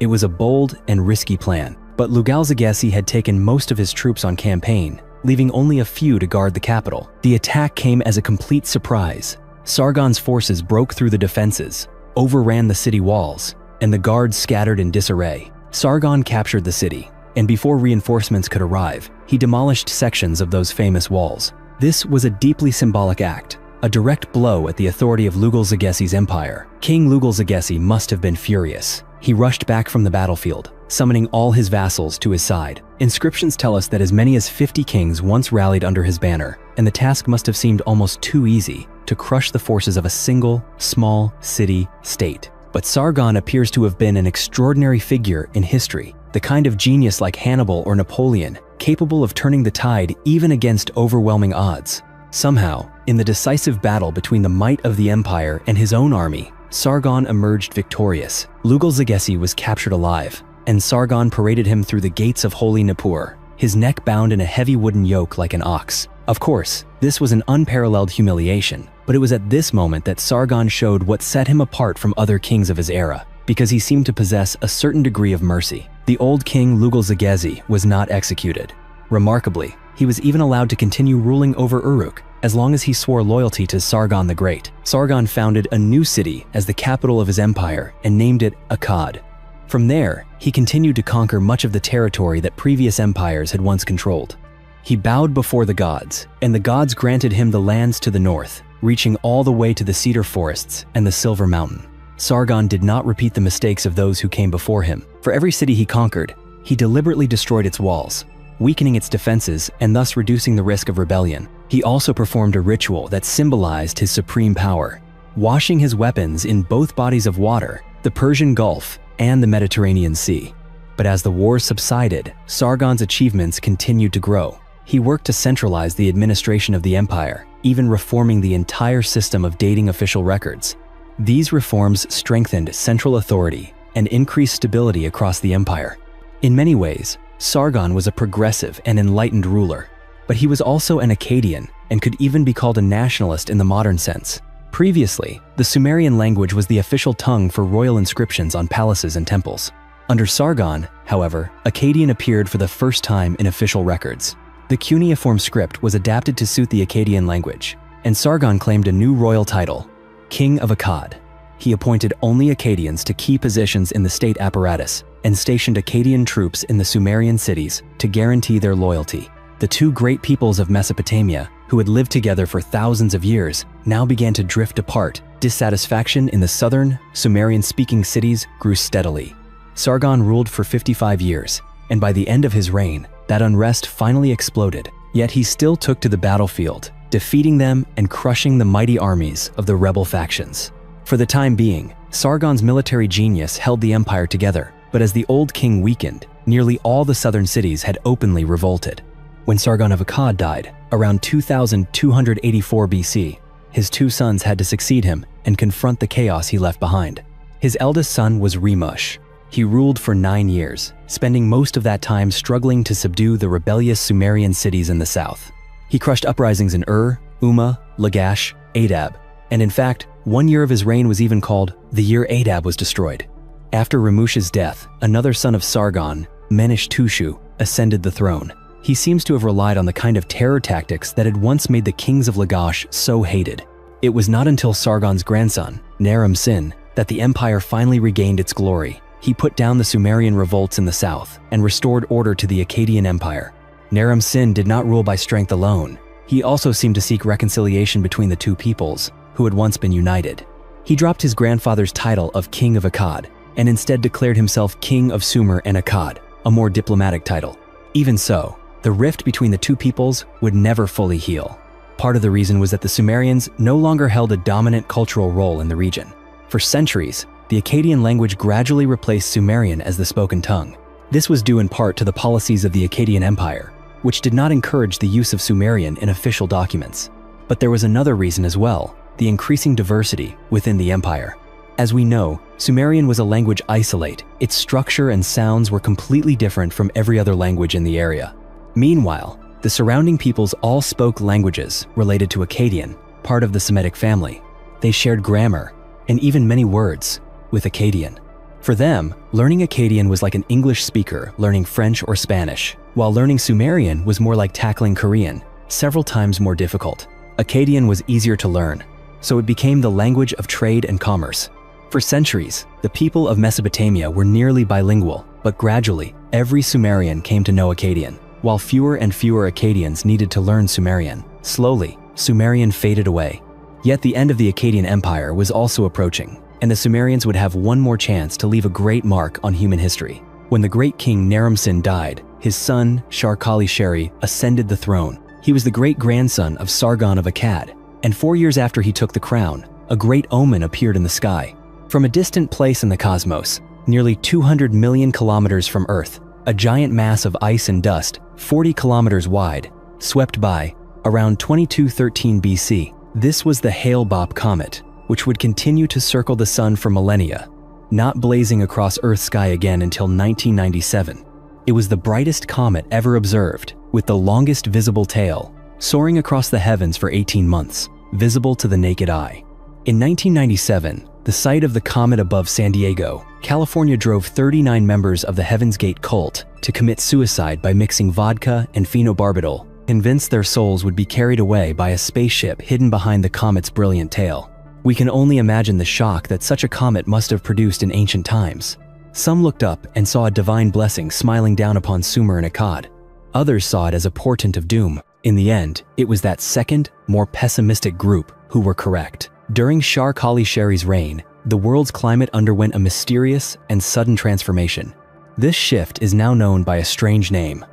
It was a bold and risky plan, but Lugal-Zagesi had taken most of his troops on campaign, leaving only a few to guard the capital. The attack came as a complete surprise. Sargon's forces broke through the defenses, overran the city walls, and the guards scattered in disarray. Sargon captured the city, and before reinforcements could arrive, he demolished sections of those famous walls. This was a deeply symbolic act, a direct blow at the authority of Lugal-Zagesi's empire. King Lugal-Zagesi must have been furious. He rushed back from the battlefield, summoning all his vassals to his side. Inscriptions tell us that as many as 50 kings once rallied under his banner, and the task must have seemed almost too easy to crush the forces of a single, small city-state. But Sargon appears to have been an extraordinary figure in history, the kind of genius like Hannibal or Napoleon, capable of turning the tide even against overwhelming odds. Somehow, in the decisive battle between the might of the empire and his own army, Sargon emerged victorious. Lugal-Zagesi was captured alive, and Sargon paraded him through the gates of holy Nippur, his neck bound in a heavy wooden yoke like an ox. Of course, this was an unparalleled humiliation, but it was at this moment that Sargon showed what set him apart from other kings of his era, because he seemed to possess a certain degree of mercy. The old king Lugal-Zagesi was not executed. Remarkably, he was even allowed to continue ruling over Uruk, as long as he swore loyalty to Sargon the Great. Sargon founded a new city as the capital of his empire and named it Akkad. From there, he continued to conquer much of the territory that previous empires had once controlled. He bowed before the gods, and the gods granted him the lands to the north, reaching all the way to the cedar forests and the Silver Mountain. Sargon did not repeat the mistakes of those who came before him. For every city he conquered, he deliberately destroyed its walls, weakening its defenses and thus reducing the risk of rebellion. He also performed a ritual that symbolized his supreme power, washing his weapons in both bodies of water, the Persian Gulf and the Mediterranean Sea. But as the war subsided, Sargon's achievements continued to grow. He worked to centralize the administration of the empire, even reforming the entire system of dating official records. These reforms strengthened central authority and increased stability across the empire. In many ways, Sargon was a progressive and enlightened ruler, but he was also an Akkadian and could even be called a nationalist in the modern sense. Previously, the Sumerian language was the official tongue for royal inscriptions on palaces and temples. Under Sargon, however, Akkadian appeared for the first time in official records. The cuneiform script was adapted to suit the Akkadian language, and Sargon claimed a new royal title, King of Akkad. He appointed only Akkadians to key positions in the state apparatus and stationed Akkadian troops in the Sumerian cities to guarantee their loyalty. The two great peoples of Mesopotamia, who had lived together for thousands of years, now began to drift apart. Dissatisfaction in the southern, Sumerian-speaking cities grew steadily. Sargon ruled for 55 years, and by the end of his reign, that unrest finally exploded. Yet he still took to the battlefield, defeating them and crushing the mighty armies of the rebel factions. For the time being, Sargon's military genius held the empire together, but as the old king weakened, nearly all the southern cities had openly revolted. When Sargon of Akkad died, around 2284 BC, his two sons had to succeed him and confront the chaos he left behind. His eldest son was Rimush. He ruled for 9 years, spending most of that time struggling to subdue the rebellious Sumerian cities in the south. He crushed uprisings in Ur, Umma, Lagash, Adab, and in fact, 1 year of his reign was even called the year Adab was destroyed. After Rimush's death, another son of Sargon, Menish-Tushu, ascended the throne. He seems to have relied on the kind of terror tactics that had once made the kings of Lagash so hated. It was not until Sargon's grandson, Naram-Sin, that the empire finally regained its glory. He put down the Sumerian revolts in the south and restored order to the Akkadian Empire. Naram-Sin did not rule by strength alone. He also seemed to seek reconciliation between the two peoples, who had once been united. He dropped his grandfather's title of King of Akkad and instead declared himself King of Sumer and Akkad, a more diplomatic title. Even so, the rift between the two peoples would never fully heal. Part of the reason was that the Sumerians no longer held a dominant cultural role in the region. For centuries, the Akkadian language gradually replaced Sumerian as the spoken tongue. This was due in part to the policies of the Akkadian Empire, which did not encourage the use of Sumerian in official documents. But there was another reason as well, the increasing diversity within the empire. As we know, Sumerian was a language isolate. Its structure and sounds were completely different from every other language in the area. Meanwhile, the surrounding peoples all spoke languages related to Akkadian, part of the Semitic family. They shared grammar, and even many words, with Akkadian. For them, learning Akkadian was like an English speaker learning French or Spanish, while learning Sumerian was more like tackling Korean, several times more difficult. Akkadian was easier to learn, so it became the language of trade and commerce. For centuries, the people of Mesopotamia were nearly bilingual, but gradually, every Sumerian came to know Akkadian, while fewer and fewer Akkadians needed to learn Sumerian. Slowly, Sumerian faded away. Yet the end of the Akkadian Empire was also approaching, and the Sumerians would have one more chance to leave a great mark on human history. When the great king Naram-Sin died, his son, Shar-Kali-Sheri, ascended the throne. He was the great-grandson of Sargon of Akkad, and 4 years after he took the crown, a great omen appeared in the sky. From a distant place in the cosmos, nearly 200 million kilometers from Earth, a giant mass of ice and dust, 40 kilometers wide, swept by, around 2213 BC. This was the Hale-Bopp comet, which would continue to circle the sun for millennia, not blazing across Earth's sky again until 1997. It was the brightest comet ever observed, with the longest visible tail, soaring across the heavens for 18 months, visible to the naked eye. In 1997, the sight of the comet above San Diego, California drove 39 members of the Heaven's Gate cult to commit suicide by mixing vodka and phenobarbital, convinced their souls would be carried away by a spaceship hidden behind the comet's brilliant tail. We can only imagine the shock that such a comet must have produced in ancient times. Some looked up and saw a divine blessing smiling down upon Sumer and Akkad. Others saw it as a portent of doom. In the end, it was that second, more pessimistic group who were correct. During Shar-Kali-Sheri's reign, the world's climate underwent a mysterious and sudden transformation. This shift is now known by a strange name,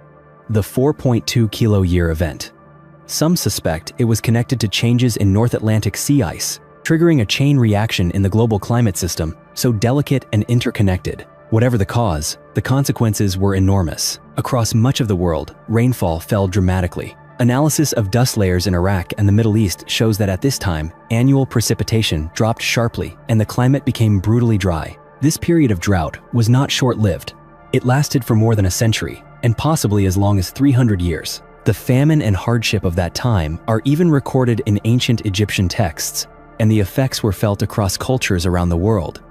the 4.2 kilo-year event. Some suspect it was connected to changes in North Atlantic sea ice, triggering a chain reaction in the global climate system, so delicate and interconnected. Whatever the cause, the consequences were enormous. Across much of the world, rainfall fell dramatically. Analysis of dust layers in Iraq and the Middle East shows that at this time, annual precipitation dropped sharply and the climate became brutally dry. This period of drought was not short-lived. It lasted for more than a century, and possibly as long as 300 years. The famine and hardship of that time are even recorded in ancient Egyptian texts. and the effects were felt across cultures around the world.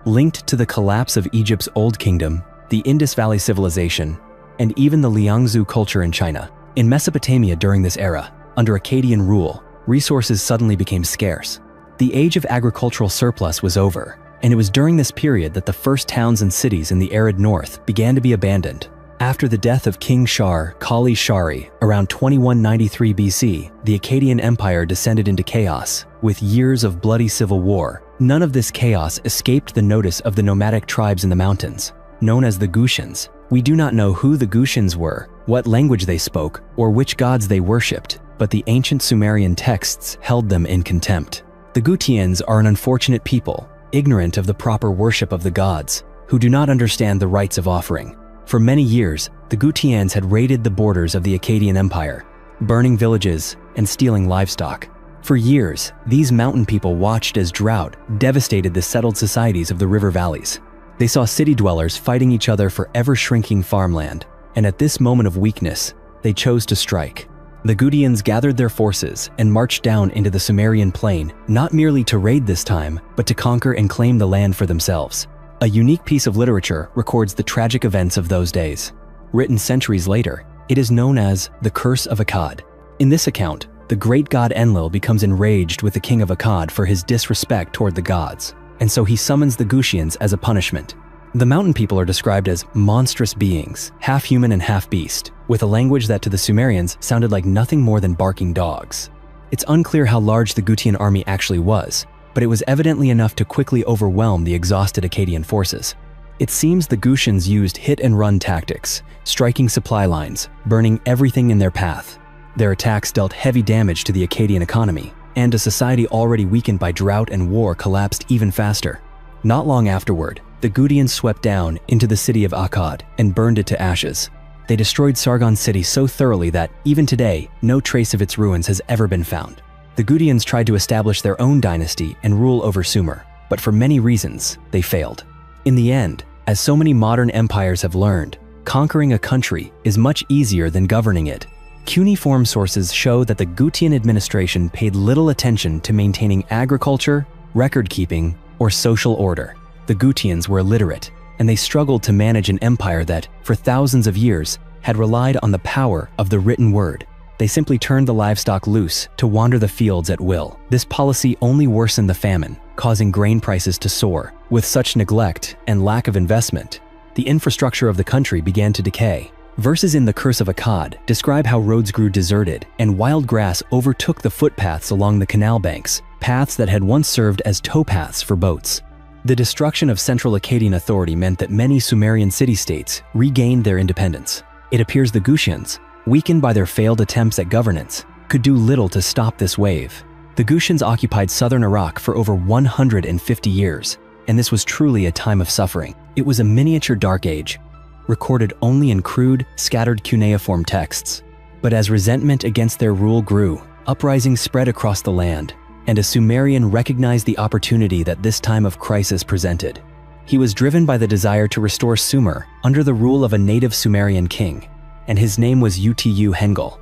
Linked to the collapse of Egypt's Old Kingdom, the Indus Valley Civilization, and even the Liangzhu culture in China. In Mesopotamia during this era, under Akkadian rule, resources suddenly became scarce. The age of agricultural surplus was over, and it was during this period that the first towns and cities in the arid north began to be abandoned. After the death of King Shar Kali Shari around 2193 BC, the Akkadian Empire descended into chaos, with years of bloody civil war. None of this chaos escaped the notice of the nomadic tribes in the mountains, known as the Gutians. We do not know who the Gutians were, what language they spoke, or which gods they worshipped, but the ancient Sumerian texts held them in contempt. The Gutians are an unfortunate people, ignorant of the proper worship of the gods, who do not understand the rites of offering. For many years, the Gutians had raided the borders of the Akkadian Empire, burning villages and stealing livestock. For years, these mountain people watched as drought devastated the settled societies of the river valleys. They saw city dwellers fighting each other for ever-shrinking farmland, and at this moment of weakness, they chose to strike. The Gutians gathered their forces and marched down into the Sumerian plain, not merely to raid this time, but to conquer and claim the land for themselves. A unique piece of literature records the tragic events of those days. Written centuries later, it is known as the Curse of Akkad. In this account, the great god Enlil becomes enraged with the king of Akkad for his disrespect toward the gods, and so he summons the Gutians as a punishment. The mountain people are described as monstrous beings, half human and half beast, with a language that to the Sumerians sounded like nothing more than barking dogs. It's unclear how large the Gutian army actually was, but it was evidently enough to quickly overwhelm the exhausted Akkadian forces. It seems the Gutians used hit-and-run tactics, striking supply lines, burning everything in their path. Their attacks dealt heavy damage to the Akkadian economy, and a society already weakened by drought and war collapsed even faster. Not long afterward, the Gutians swept down into the city of Akkad and burned it to ashes. They destroyed Sargon city so thoroughly that, even today, no trace of its ruins has ever been found. The Gutians tried to establish their own dynasty and rule over Sumer, but for many reasons, they failed. In the end, as so many modern empires have learned, conquering a country is much easier than governing it. Cuneiform sources show that the Gutian administration paid little attention to maintaining agriculture, record-keeping, or social order. The Gutians were illiterate, and they struggled to manage an empire that, for thousands of years, had relied on the power of the written word. They simply turned the livestock loose to wander the fields at will. This policy only worsened the famine, causing grain prices to soar. With such neglect and lack of investment, the infrastructure of the country began to decay. Verses in the Curse of Akkad describe how roads grew deserted and wild grass overtook the footpaths along the canal banks, paths that had once served as towpaths for boats. The destruction of central Akkadian authority meant that many Sumerian city-states regained their independence. It appears the Gutians, weakened by their failed attempts at governance, could do little to stop this wave. The Gutians occupied southern Iraq for over 150 years, and this was truly a time of suffering. It was a miniature Dark Age, recorded only in crude, scattered cuneiform texts. But as resentment against their rule grew, uprisings spread across the land, and a Sumerian recognized the opportunity that this time of crisis presented. He was driven by the desire to restore Sumer under the rule of a native Sumerian king, and his name was Utu Hengel.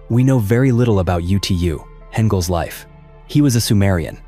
We know very little about Utu Hengel's life. He was a Sumerian,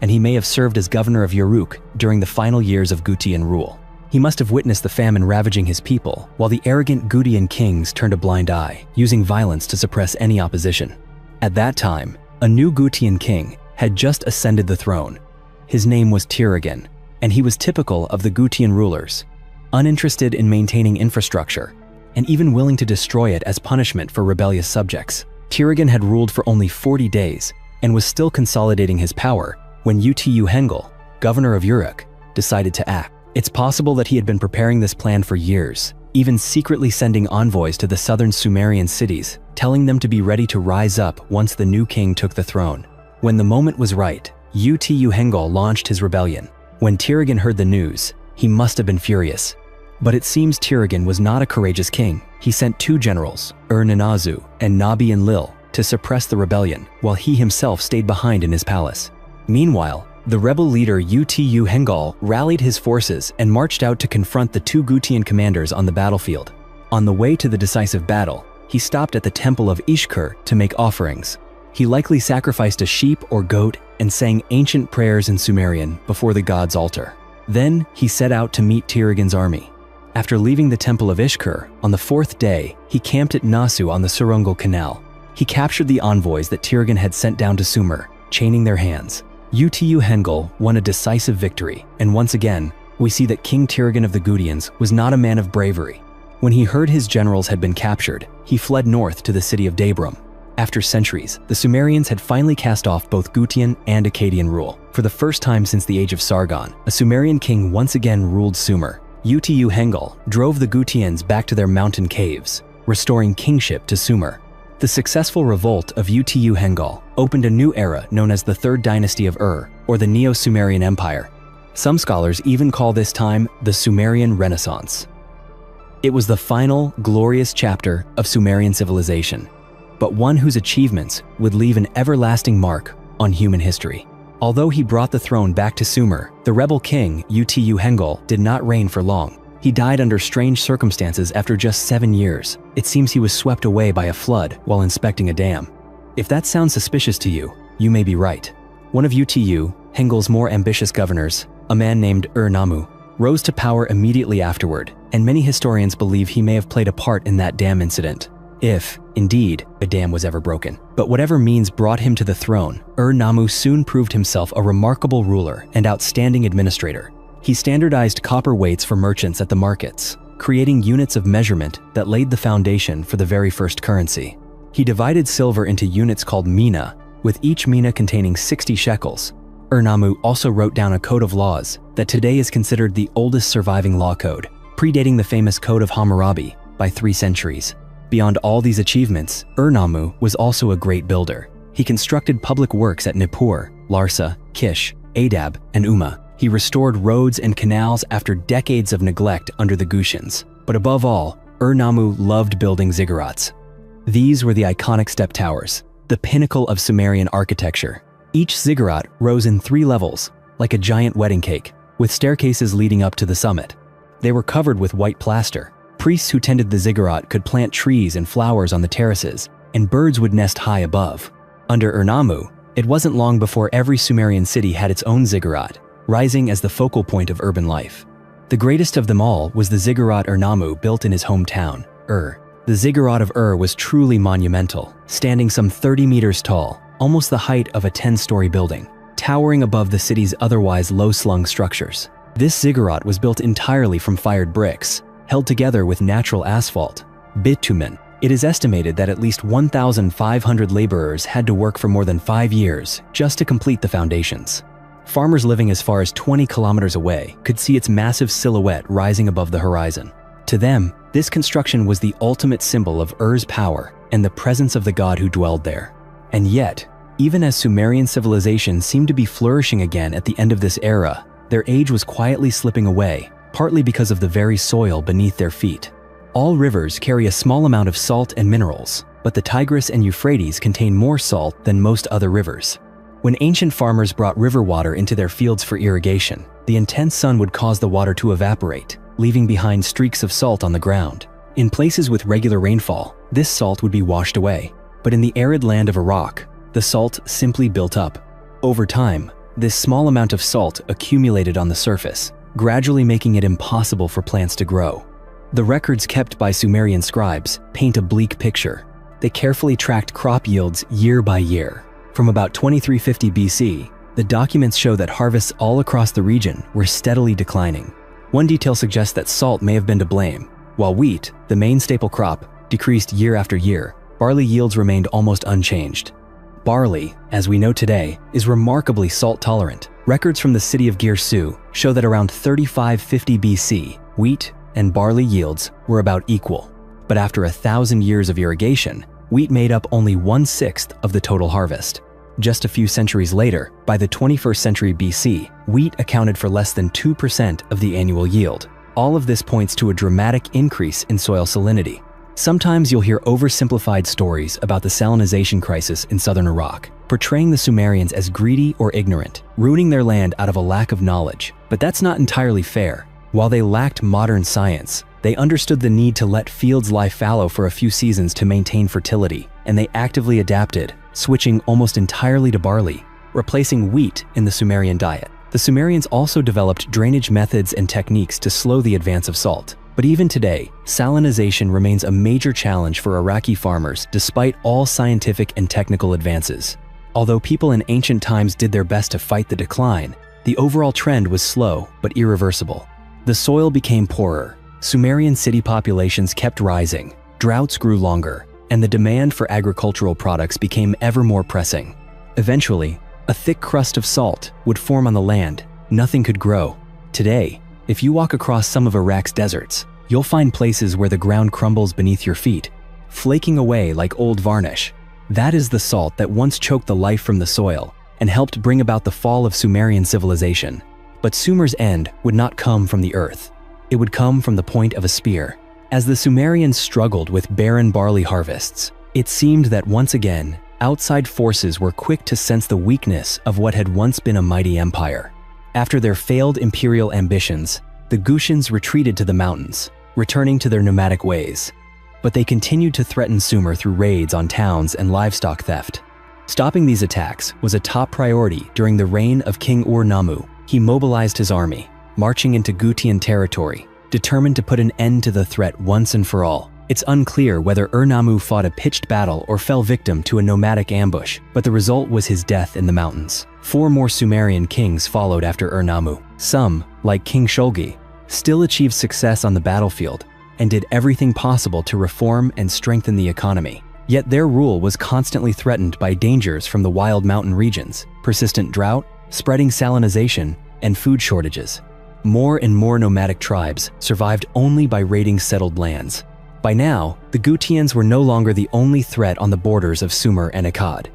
and he may have served as governor of Uruk during the final years of Gutian rule. He must have witnessed the famine ravaging his people, while the arrogant Gutian kings turned a blind eye, using violence to suppress any opposition. At that time, a new Gutian king had just ascended the throne. His name was Tirigan, and he was typical of the Gutian rulers, uninterested in maintaining infrastructure, and even willing to destroy it as punishment for rebellious subjects. Tirigan had ruled for only 40 days and was still consolidating his power when Utu Hengel, governor of Uruk, decided to act. It's possible that he had been preparing this plan for years, even secretly sending envoys to the southern Sumerian cities, telling them to be ready to rise up once the new king took the throne. When the moment was right, Utu Hengel launched his rebellion. When Tirigan heard the news, he must have been furious. But it seems Tirigan was not a courageous king. He sent two generals, Ninazu and Nabi Enlil, to suppress the rebellion, while he himself stayed behind in his palace. Meanwhile, the rebel leader Utu Hengel rallied his forces and marched out to confront the two Gutian commanders on the battlefield. On the way to the decisive battle, he stopped at the temple of Ishkur to make offerings. He likely sacrificed a sheep or goat and sang ancient prayers in Sumerian before the god's altar. Then he set out to meet Tirigan's army. After leaving the temple of Ishkur, on the fourth day, he camped at Nasu on the Surungal Canal. He captured the envoys that Tirigan had sent down to Sumer, chaining their hands. Utu Hengel won a decisive victory, and once again, we see that King Tirigan of the Gutians was not a man of bravery. When he heard his generals had been captured, he fled north to the city of Dabrum. After centuries, the Sumerians had finally cast off both Gutian and Akkadian rule. For the first time since the age of Sargon, a Sumerian king once again ruled Sumer. Utu Hengel drove the Gutians back to their mountain caves, restoring kingship to Sumer. The successful revolt of Utu Hengel opened a new era known as the Third Dynasty of Ur, or the Neo-Sumerian Empire. Some scholars even call this time the Sumerian Renaissance. It was the final, glorious chapter of Sumerian civilization, but one whose achievements would leave an everlasting mark on human history. Although he brought the throne back to Sumer, the rebel king Utu Hengel did not reign for long. He died under strange circumstances after just 7 years. It seems he was swept away by a flood while inspecting a dam. If that sounds suspicious to you, you may be right. One of Utu Hengel's more ambitious governors, a man named Ur-Nammu, rose to power immediately afterward, and many historians believe he may have played a part in that dam incident, if, indeed, a dam was ever broken. But whatever means brought him to the throne, Ur-Nammu soon proved himself a remarkable ruler and outstanding administrator. He standardized copper weights for merchants at the markets, creating units of measurement that laid the foundation for the very first currency. He divided silver into units called mina, with each mina containing 60 shekels. Ur-Nammu also wrote down a code of laws that today is considered the oldest surviving law code, predating the famous Code of Hammurabi by 3 centuries. Beyond all these achievements, Ur-Nammu was also a great builder. He constructed public works at Nippur, Larsa, Kish, Adab, and Umma. He restored roads and canals after decades of neglect under the Gutians. But above all, Ur-Nammu loved building ziggurats. These were the iconic step towers, the pinnacle of Sumerian architecture. Each ziggurat rose in 3 levels, like a giant wedding cake, with staircases leading up to the summit. They were covered with white plaster. Priests who tended the ziggurat could plant trees and flowers on the terraces, and birds would nest high above. Under Ur-Nammu, it wasn't long before every Sumerian city had its own ziggurat, rising as the focal point of urban life. The greatest of them all was the ziggurat Ur-Nammu built in his hometown, Ur. The ziggurat of Ur was truly monumental, standing some 30 meters tall, almost the height of a 10-story building, towering above the city's otherwise low-slung structures. This ziggurat was built entirely from fired bricks, held together with natural asphalt, bitumen. It is estimated that at least 1,500 laborers had to work for more than 5 years just to complete the foundations. Farmers living as far as 20 kilometers away could see its massive silhouette rising above the horizon. To them, this construction was the ultimate symbol of Ur's power and the presence of the god who dwelled there. And yet, even as Sumerian civilization seemed to be flourishing again at the end of this era, their age was quietly slipping away, partly because of the very soil beneath their feet. All rivers carry a small amount of salt and minerals, but the Tigris and Euphrates contain more salt than most other rivers. When ancient farmers brought river water into their fields for irrigation, the intense sun would cause the water to evaporate, leaving behind streaks of salt on the ground. In places with regular rainfall, this salt would be washed away, but in the arid land of Iraq, the salt simply built up. Over time, this small amount of salt accumulated on the surface, gradually making it impossible for plants to grow. The records kept by Sumerian scribes paint a bleak picture. They carefully tracked crop yields year by year. From about 2350 BC, the documents show that harvests all across the region were steadily declining. One detail suggests that salt may have been to blame. While wheat, the main staple crop, decreased year after year, barley yields remained almost unchanged. Barley, as we know today, is remarkably salt-tolerant. Records from the city of Girsu show that around 3550 BC, wheat and barley yields were about equal. But after 1,000 years of irrigation, wheat made up only 1/6 of the total harvest. Just a few centuries later, by the 21st century BC, wheat accounted for less than 2% of the annual yield. All of this points to a dramatic increase in soil salinity. Sometimes you'll hear oversimplified stories about the salinization crisis in southern Iraq, portraying the Sumerians as greedy or ignorant, ruining their land out of a lack of knowledge. But that's not entirely fair. While they lacked modern science, they understood the need to let fields lie fallow for a few seasons to maintain fertility, and they actively adapted, switching almost entirely to barley, replacing wheat in the Sumerian diet. The Sumerians also developed drainage methods and techniques to slow the advance of salt. But even today, salinization remains a major challenge for Iraqi farmers despite all scientific and technical advances. Although people in ancient times did their best to fight the decline, the overall trend was slow but irreversible. The soil became poorer, Sumerian city populations kept rising, droughts grew longer, and the demand for agricultural products became ever more pressing. Eventually, a thick crust of salt would form on the land. Nothing could grow. Today, if you walk across some of Iraq's deserts, you'll find places where the ground crumbles beneath your feet, flaking away like old varnish. That is the salt that once choked the life from the soil and helped bring about the fall of Sumerian civilization. But Sumer's end would not come from the earth. It would come from the point of a spear. As the Sumerians struggled with barren barley harvests, it seemed that once again, outside forces were quick to sense the weakness of what had once been a mighty empire. After their failed imperial ambitions, the Gutians retreated to the mountains, returning to their nomadic ways. But they continued to threaten Sumer through raids on towns and livestock theft. Stopping these attacks was a top priority during the reign of King Ur-Nammu. He mobilized his army, marching into Gutian territory, determined to put an end to the threat once and for all. It's unclear whether Ur-Nammu fought a pitched battle or fell victim to a nomadic ambush, but the result was his death in the mountains. 4 more Sumerian kings followed after Ur-Nammu. Some, like King Shulgi, still achieved success on the battlefield and did everything possible to reform and strengthen the economy. Yet their rule was constantly threatened by dangers from the wild mountain regions, persistent drought, spreading salinization, and food shortages. More and more nomadic tribes survived only by raiding settled lands. By now, the Gutians were no longer the only threat on the borders of Sumer and Akkad.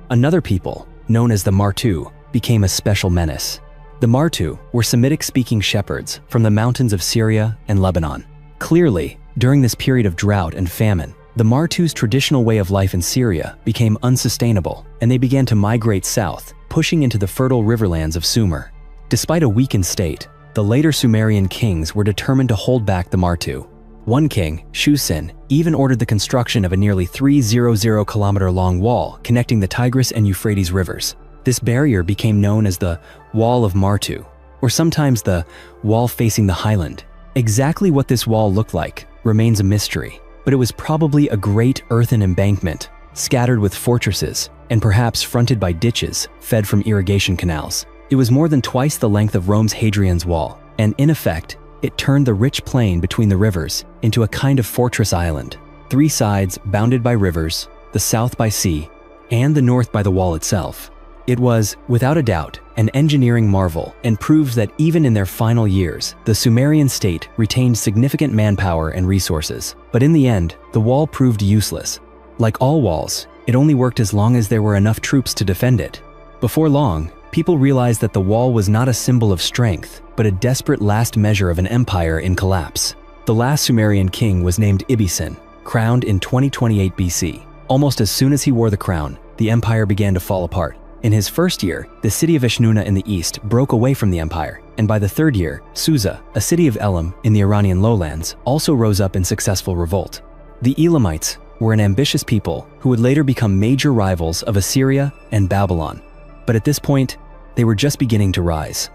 Another people, known as the Martu, became a special menace. The Martu were Semitic-speaking shepherds from the mountains of Syria and Lebanon. Clearly, during this period of drought and famine, the Martu's traditional way of life in Syria became unsustainable, and they began to migrate south, pushing into the fertile riverlands of Sumer. Despite a weakened state, the later Sumerian kings were determined to hold back the Martu. One king, Shusin, even ordered the construction of a nearly 300-kilometer-long wall connecting the Tigris and Euphrates rivers. This barrier became known as the Wall of Martu, or sometimes the Wall Facing the Highland. Exactly what this wall looked like remains a mystery, but it was probably a great earthen embankment, scattered with fortresses, and perhaps fronted by ditches fed from irrigation canals. It was more than twice the length of Rome's Hadrian's Wall, and in effect, it turned the rich plain between the rivers into a kind of fortress island. 3 sides bounded by rivers, the south by sea, and the north by the wall itself. It was, without a doubt, an engineering marvel and proves that even in their final years, the Sumerian state retained significant manpower and resources. But in the end, the wall proved useless. Like all walls, it only worked as long as there were enough troops to defend it. Before long, people realized that the wall was not a symbol of strength, but a desperate last measure of an empire in collapse. The last Sumerian king was named Ibisin, crowned in 2028 BC. Almost as soon as he wore the crown, the empire began to fall apart. In his first year, the city of Eshnunna in the east broke away from the empire, and by the 3rd year, Susa, a city of Elam in the Iranian lowlands, also rose up in successful revolt. The Elamites were an ambitious people who would later become major rivals of Assyria and Babylon. But at this point, they were just beginning to rise.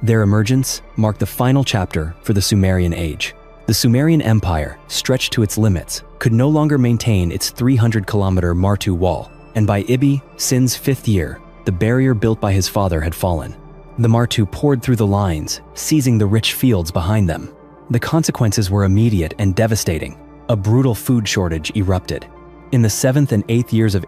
Their emergence marked the final chapter for the Sumerian age. The Sumerian Empire, stretched to its limits, could no longer maintain its 300-kilometer Martu wall, and by Sin's 5th year, the barrier built by his father had fallen. The Martu poured through the lines, seizing the rich fields behind them. The consequences were immediate and devastating. A brutal food shortage erupted. In the 7th and 8th years of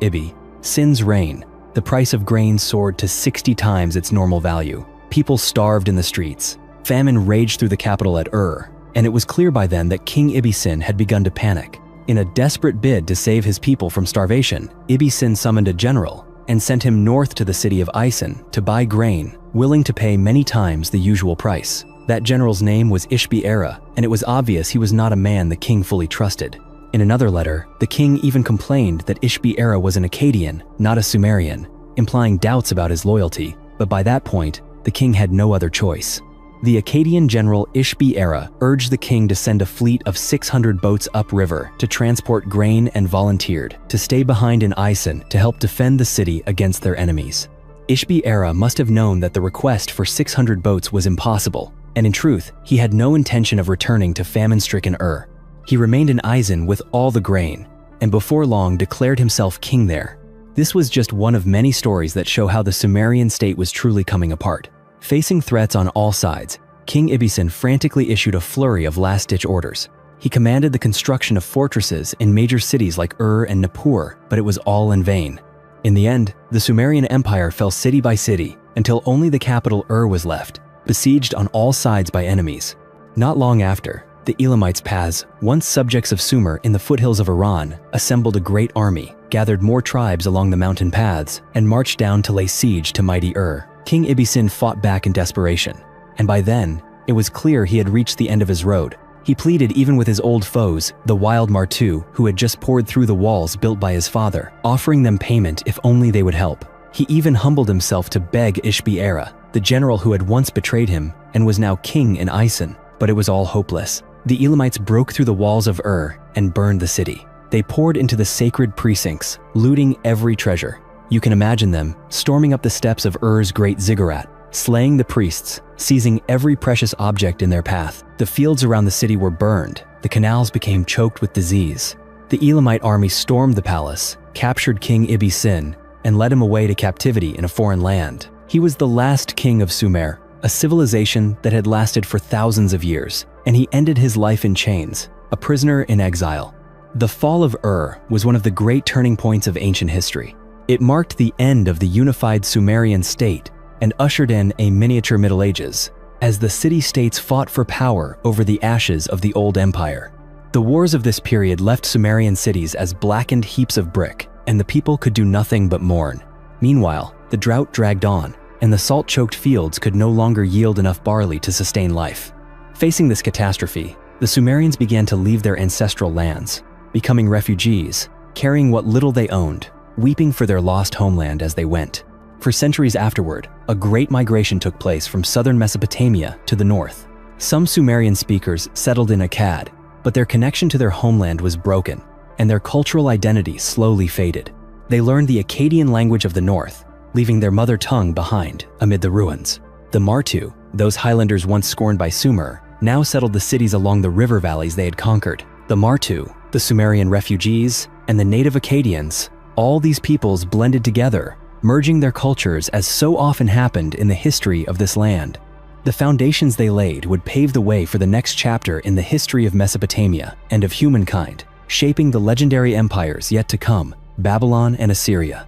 Sin's reign, the price of grain soared to 60 times its normal value. People starved in the streets. Famine raged through the capital at Ur, and it was clear by then that King Sin had begun to panic. In a desperate bid to save his people from starvation, Sin summoned a general and sent him north to the city of Isin to buy grain, willing to pay many times the usual price. That general's name was Ishbi-Era, and it was obvious he was not a man the king fully trusted. In another letter, the king even complained that Ishbi-Era was an Akkadian, not a Sumerian, implying doubts about his loyalty, but by that point, the king had no other choice. The Akkadian general Ishbi-Era urged the king to send a fleet of 600 boats upriver to transport grain and volunteered to stay behind in Isen to help defend the city against their enemies. Ishbi-Era must have known that the request for 600 boats was impossible, and in truth, he had no intention of returning to famine-stricken Ur. He remained in Isen with all the grain, and before long declared himself king there. This was just one of many stories that show how the Sumerian state was truly coming apart. Facing threats on all sides, King Ibisen frantically issued a flurry of last-ditch orders. He commanded the construction of fortresses in major cities like Ur and Nippur, but it was all in vain. In the end, the Sumerian Empire fell city by city until only the capital Ur was left, besieged on all sides by enemies. Not long after, the Elamites Paz, once subjects of Sumer in the foothills of Iran, assembled a great army, gathered more tribes along the mountain paths, and marched down to lay siege to mighty Ur. King Ibisen fought back in desperation, and by then, it was clear he had reached the end of his road. He pleaded even with his old foes, the wild Martu, who had just poured through the walls built by his father, offering them payment if only they would help. He even humbled himself to beg Ishbi-Era, the general who had once betrayed him and was now king in Isen, but it was all hopeless. The Elamites broke through the walls of Ur and burned the city. They poured into the sacred precincts, looting every treasure. You can imagine them storming up the steps of Ur's great ziggurat, slaying the priests, seizing every precious object in their path. The fields around the city were burned. The canals became choked with disease. The Elamite army stormed the palace, captured King Ibisen, and led him away to captivity in a foreign land. He was the last king of Sumer, a civilization that had lasted for thousands of years, and he ended his life in chains, a prisoner in exile. The fall of Ur was one of the great turning points of ancient history. It marked the end of the unified Sumerian state and ushered in a miniature Middle Ages, as the city-states fought for power over the ashes of the old empire. The wars of this period left Sumerian cities as blackened heaps of brick, and the people could do nothing but mourn. Meanwhile, the drought dragged on, and the salt-choked fields could no longer yield enough barley to sustain life. Facing this catastrophe, the Sumerians began to leave their ancestral lands, becoming refugees, carrying what little they owned, weeping for their lost homeland as they went. For centuries afterward, a great migration took place from southern Mesopotamia to the north. Some Sumerian speakers settled in Akkad, but their connection to their homeland was broken, and their cultural identity slowly faded. They learned the Akkadian language of the north, leaving their mother tongue behind amid the ruins. The Martu, those highlanders once scorned by Sumer, now settled the cities along the river valleys they had conquered. The Martu, the Sumerian refugees, and the native Akkadians, all these peoples blended together, merging their cultures as so often happened in the history of this land. The foundations they laid would pave the way for the next chapter in the history of Mesopotamia and of humankind, shaping the legendary empires yet to come, Babylon and Assyria.